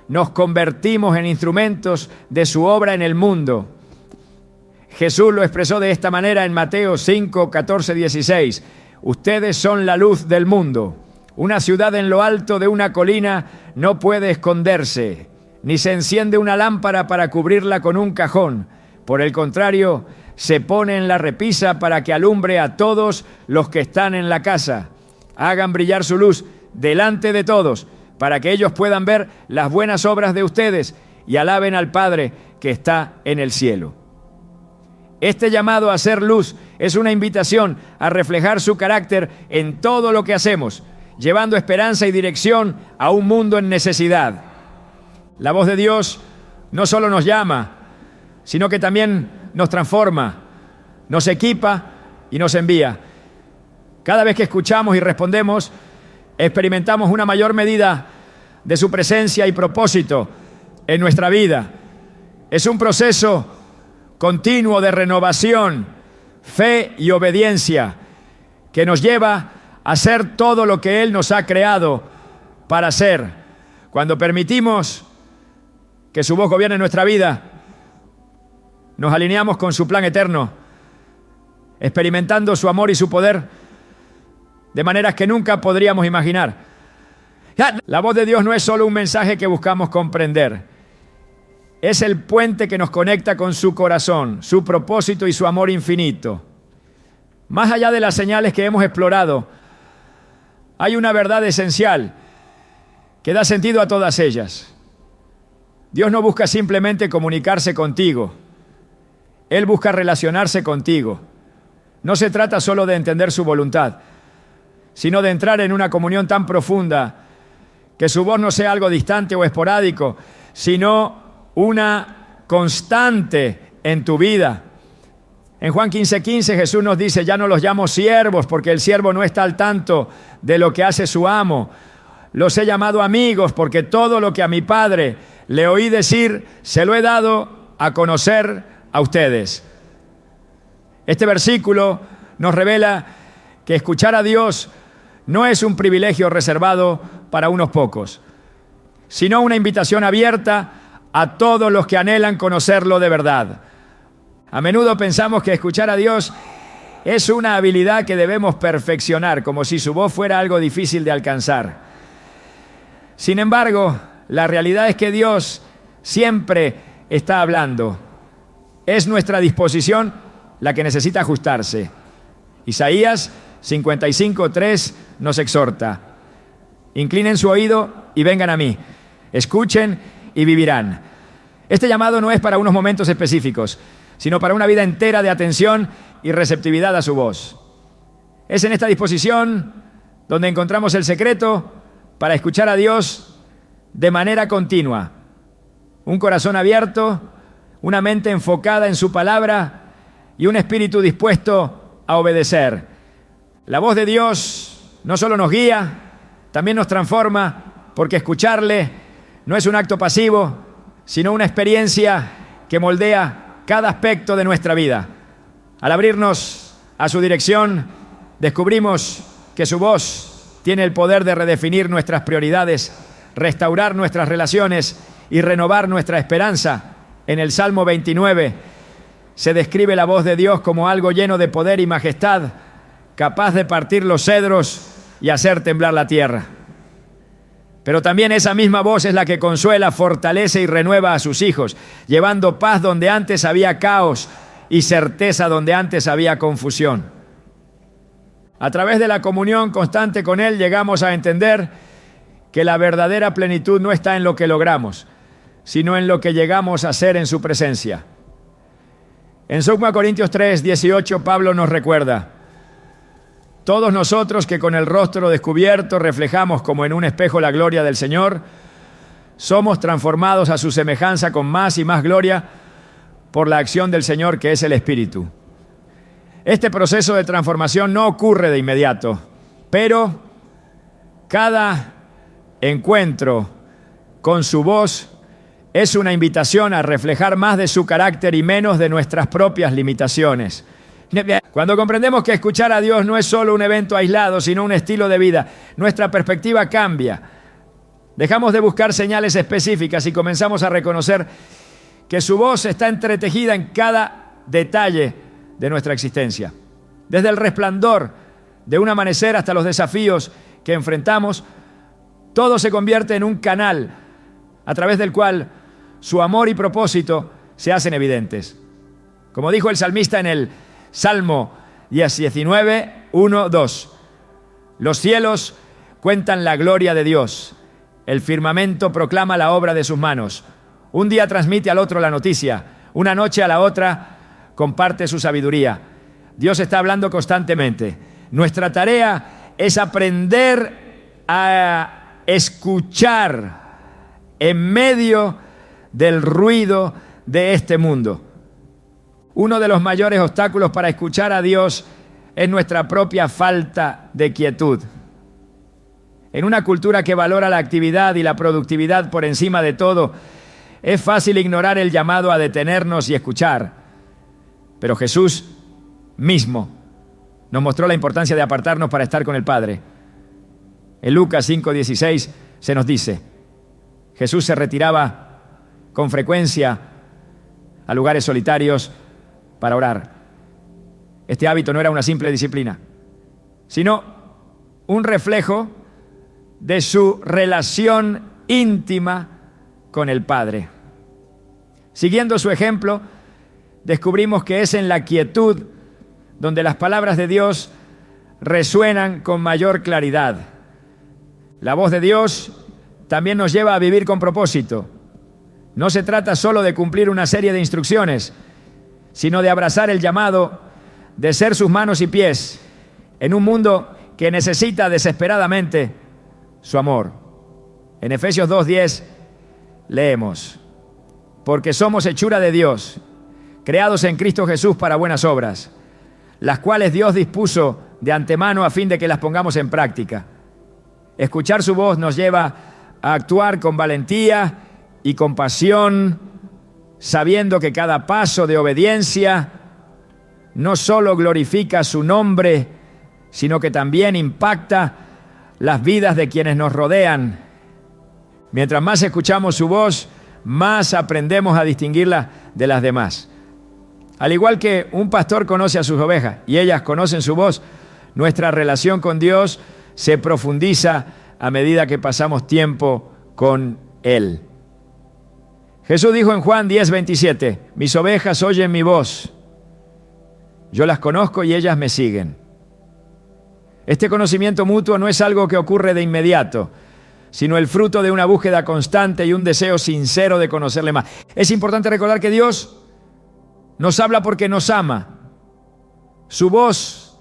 nos convertimos en instrumentos de su obra en el mundo. Jesús lo expresó de esta manera en Mateo 5, 14, 16. Ustedes son la luz del mundo. Una ciudad en lo alto de una colina no puede esconderse, ni se enciende una lámpara para cubrirla con un cajón. Por el contrario, se pone en la repisa para que alumbre a todos los que están en la casa. Hagan brillar su luz delante de todos, para que ellos puedan ver las buenas obras de ustedes y alaben al Padre que está en el cielo. Este llamado a ser luz es una invitación a reflejar su carácter en todo lo que hacemos, llevando esperanza y dirección a un mundo en necesidad. La voz de Dios no solo nos llama, sino que también nos transforma, nos equipa y nos envía. Cada vez que escuchamos y respondemos, experimentamos una mayor medida de su presencia y propósito en nuestra vida. Es un proceso continuo de renovación, fe y obediencia que nos lleva a hacer todo lo que Él nos ha creado para hacer. Cuando permitimos que su voz gobierne nuestra vida, nos alineamos con su plan eterno, experimentando su amor y su poder de maneras que nunca podríamos imaginar. La voz de Dios no es solo un mensaje que buscamos comprender. Es el puente que nos conecta con su corazón, su propósito y su amor infinito. Más allá de las señales que hemos explorado, hay una verdad esencial que da sentido a todas ellas. Dios no busca simplemente comunicarse contigo. Él busca relacionarse contigo. No se trata solo de entender su voluntad, sino de entrar en una comunión tan profunda que su voz no sea algo distante o esporádico, sino una constante en tu vida. En Juan 15:15 Jesús nos dice: ya no los llamo siervos, porque el siervo no está al tanto de lo que hace su amo. Los he llamado amigos, porque todo lo que a mi Padre le oí decir, se lo he dado a conocer a ustedes. Este versículo nos revela que escuchar a Dios no es un privilegio reservado para unos pocos, sino una invitación abierta a todos los que anhelan conocerlo de verdad. A menudo pensamos que escuchar a Dios es una habilidad que debemos perfeccionar, como si su voz fuera algo difícil de alcanzar. Sin embargo, la realidad es que Dios siempre está hablando. Es nuestra disposición la que necesita ajustarse. Isaías 55:3 nos exhorta: inclinen su oído y vengan a mí, escuchen y vivirán. Este llamado no es para unos momentos específicos, sino para una vida entera de atención y receptividad a su voz. Es en esta disposición donde encontramos el secreto para escuchar a Dios de manera continua. Un corazón abierto, una mente enfocada en su palabra y un espíritu dispuesto a obedecer. La voz de Dios no solo nos guía, también nos transforma, porque escucharle no es un acto pasivo, sino una experiencia que moldea cada aspecto de nuestra vida. Al abrirnos a su dirección, descubrimos que su voz tiene el poder de redefinir nuestras prioridades, restaurar nuestras relaciones y renovar nuestra esperanza. En el Salmo 29 se describe la voz de Dios como algo lleno de poder y majestad, capaz de partir los cedros y hacer temblar la tierra. Pero también esa misma voz es la que consuela, fortalece y renueva a sus hijos, llevando paz donde antes había caos y certeza donde antes había confusión. A través de la comunión constante con Él llegamos a entender que la verdadera plenitud no está en lo que logramos, sino en lo que llegamos a ser en su presencia. En 2 Corintios 3, 18, Pablo nos recuerda: todos nosotros que con el rostro descubierto reflejamos como en un espejo la gloria del Señor, somos transformados a su semejanza con más y más gloria por la acción del Señor, que es el Espíritu. Este proceso de transformación no ocurre de inmediato, pero cada encuentro con su voz es una invitación a reflejar más de su carácter y menos de nuestras propias limitaciones. Cuando comprendemos que escuchar a Dios no es solo un evento aislado, sino un estilo de vida, nuestra perspectiva cambia. Dejamos de buscar señales específicas y comenzamos a reconocer que su voz está entretejida en cada detalle de nuestra existencia. Desde el resplandor de un amanecer hasta los desafíos que enfrentamos, todo se convierte en un canal a través del cual su amor y propósito se hacen evidentes. Como dijo el salmista en el Salmo 19, 1, 2. Los cielos cuentan la gloria de Dios. El firmamento proclama la obra de sus manos. Un día transmite al otro la noticia. Una noche a la otra comparte su sabiduría. Dios está hablando constantemente. Nuestra tarea es aprender a escuchar en medio del ruido de este mundo. Uno de los mayores obstáculos para escuchar a Dios es nuestra propia falta de quietud. En una cultura que valora la actividad y la productividad por encima de todo, es fácil ignorar el llamado a detenernos y escuchar. Pero Jesús mismo nos mostró la importancia de apartarnos para estar con el Padre. En Lucas 5:16 se nos dice: Jesús se retiraba con frecuencia a lugares solitarios para orar. Este hábito no era una simple disciplina, sino un reflejo de su relación íntima con el Padre. Siguiendo su ejemplo, descubrimos que es en la quietud donde las palabras de Dios resuenan con mayor claridad. La voz de Dios también nos lleva a vivir con propósito. No se trata solo de cumplir una serie de instrucciones, sino de abrazar el llamado de ser sus manos y pies en un mundo que necesita desesperadamente su amor. En Efesios 2:10 leemos: porque somos hechura de Dios, creados en Cristo Jesús para buenas obras, las cuales Dios dispuso de antemano a fin de que las pongamos en práctica. Escuchar su voz nos lleva a actuar con valentía y con pasión, sabiendo que cada paso de obediencia no solo glorifica su nombre, sino que también impacta las vidas de quienes nos rodean. Mientras más escuchamos su voz, más aprendemos a distinguirla de las demás. Al igual que un pastor conoce a sus ovejas y ellas conocen su voz, nuestra relación con Dios se profundiza a medida que pasamos tiempo con Él. Jesús dijo en Juan 10:27, mis ovejas oyen mi voz, yo las conozco y ellas me siguen. Este conocimiento mutuo no es algo que ocurre de inmediato, sino el fruto de una búsqueda constante y un deseo sincero de conocerle más. Es importante recordar que Dios nos habla porque nos ama. Su voz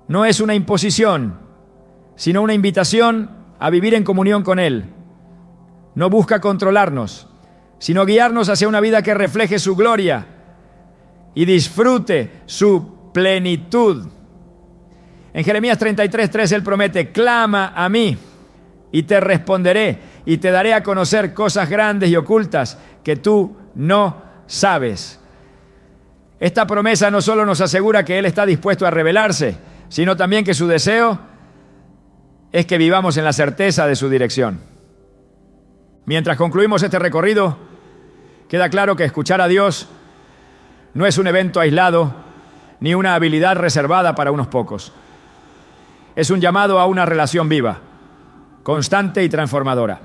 no es una imposición, sino una invitación a vivir en comunión con Él. No busca controlarnos, sino guiarnos hacia una vida que refleje su gloria y disfrute su plenitud. En Jeremías 33:3 Él promete: clama a mí y te responderé y te daré a conocer cosas grandes y ocultas que tú no sabes. Esta promesa no solo nos asegura que Él está dispuesto a revelarse, sino también que su deseo es que vivamos en la certeza de su dirección. Mientras concluimos este recorrido, queda claro que escuchar a Dios no es un evento aislado ni una habilidad reservada para unos pocos. Es un llamado a una relación viva, constante y transformadora.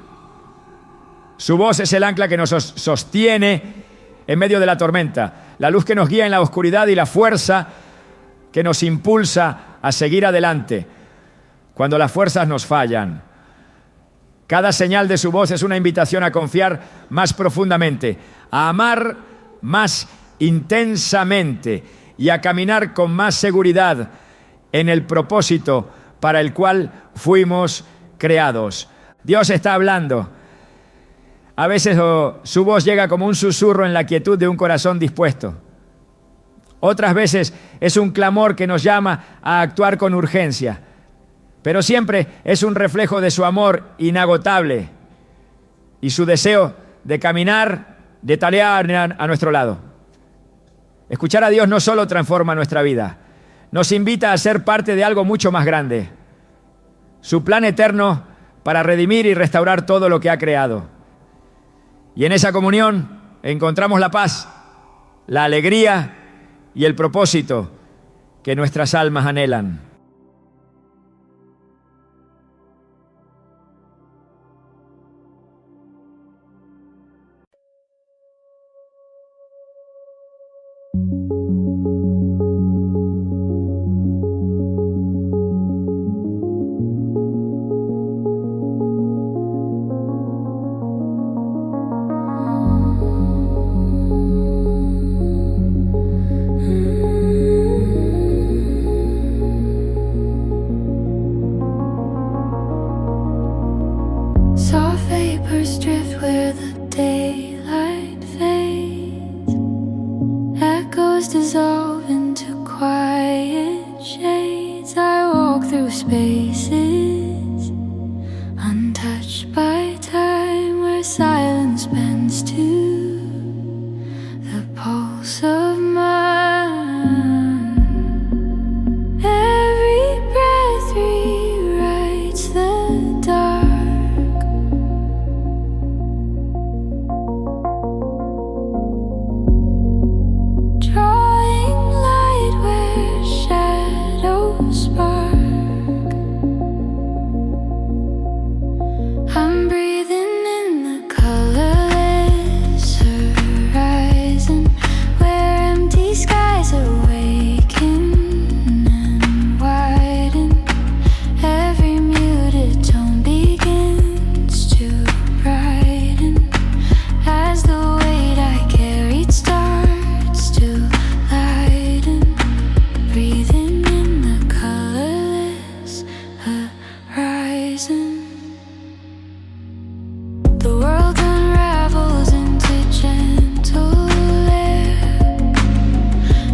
Su voz es el ancla que nos sostiene en medio de la tormenta, la luz que nos guía en la oscuridad y la fuerza que nos impulsa a seguir adelante cuando las fuerzas nos fallan. Cada señal de su voz es una invitación a confiar más profundamente, a amar más intensamente y a caminar con más seguridad en el propósito para el cual fuimos creados. Dios está hablando. A veces su voz llega como un susurro en la quietud de un corazón dispuesto. Otras veces es un clamor que nos llama a actuar con urgencia. Pero siempre es un reflejo de su amor inagotable y su deseo de caminar, de talear a nuestro lado. Escuchar a Dios no solo transforma nuestra vida, nos invita a ser parte de algo mucho más grande. Su plan eterno para redimir y restaurar todo lo que ha creado. Y en esa comunión encontramos la paz, la alegría y el propósito que nuestras almas anhelan. Soft vapors drift where the daylight fades. Echoes dissolve into quiet shades. I walk through spaces untouched by time, where silence bends to the pulse of mine. Every breath rewrites the dark. I'm breathing in the colorless horizon, where empty skies awaken and widen. Every muted tone begins to brighten as the weight I carried starts to lighten. Breathing in the colorless horizon. The world unravels into gentle air.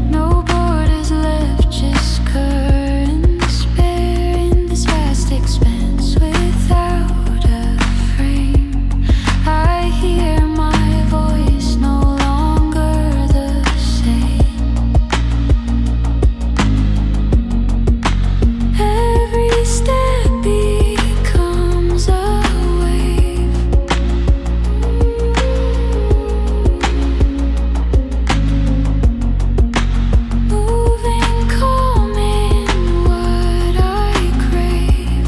No borders left, just currents bare in this vast expanse without a frame. I hear my voice no longer the same. Every step becomes a wave. Moving calm in what I crave.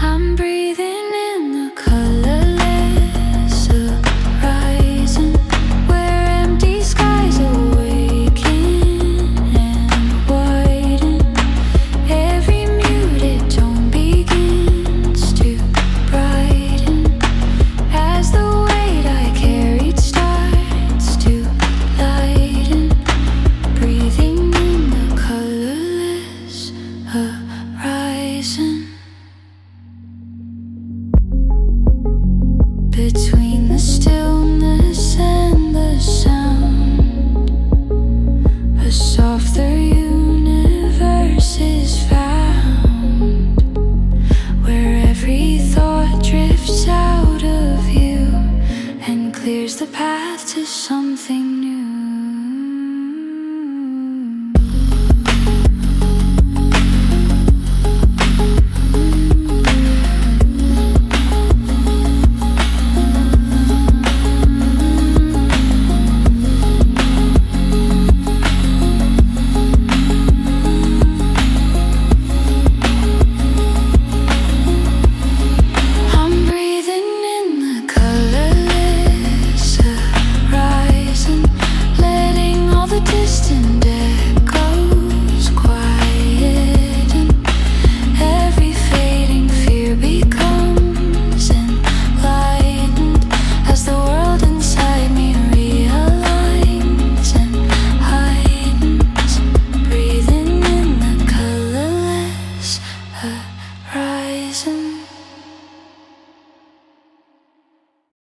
I'm breathing in the colorless horizon, where empty skies awaken and widen. Every muted tone begins to brighten as the weight I carried starts to lighten. Breathing in the colorless horizon. Between the stillness and the sound, a softer the past.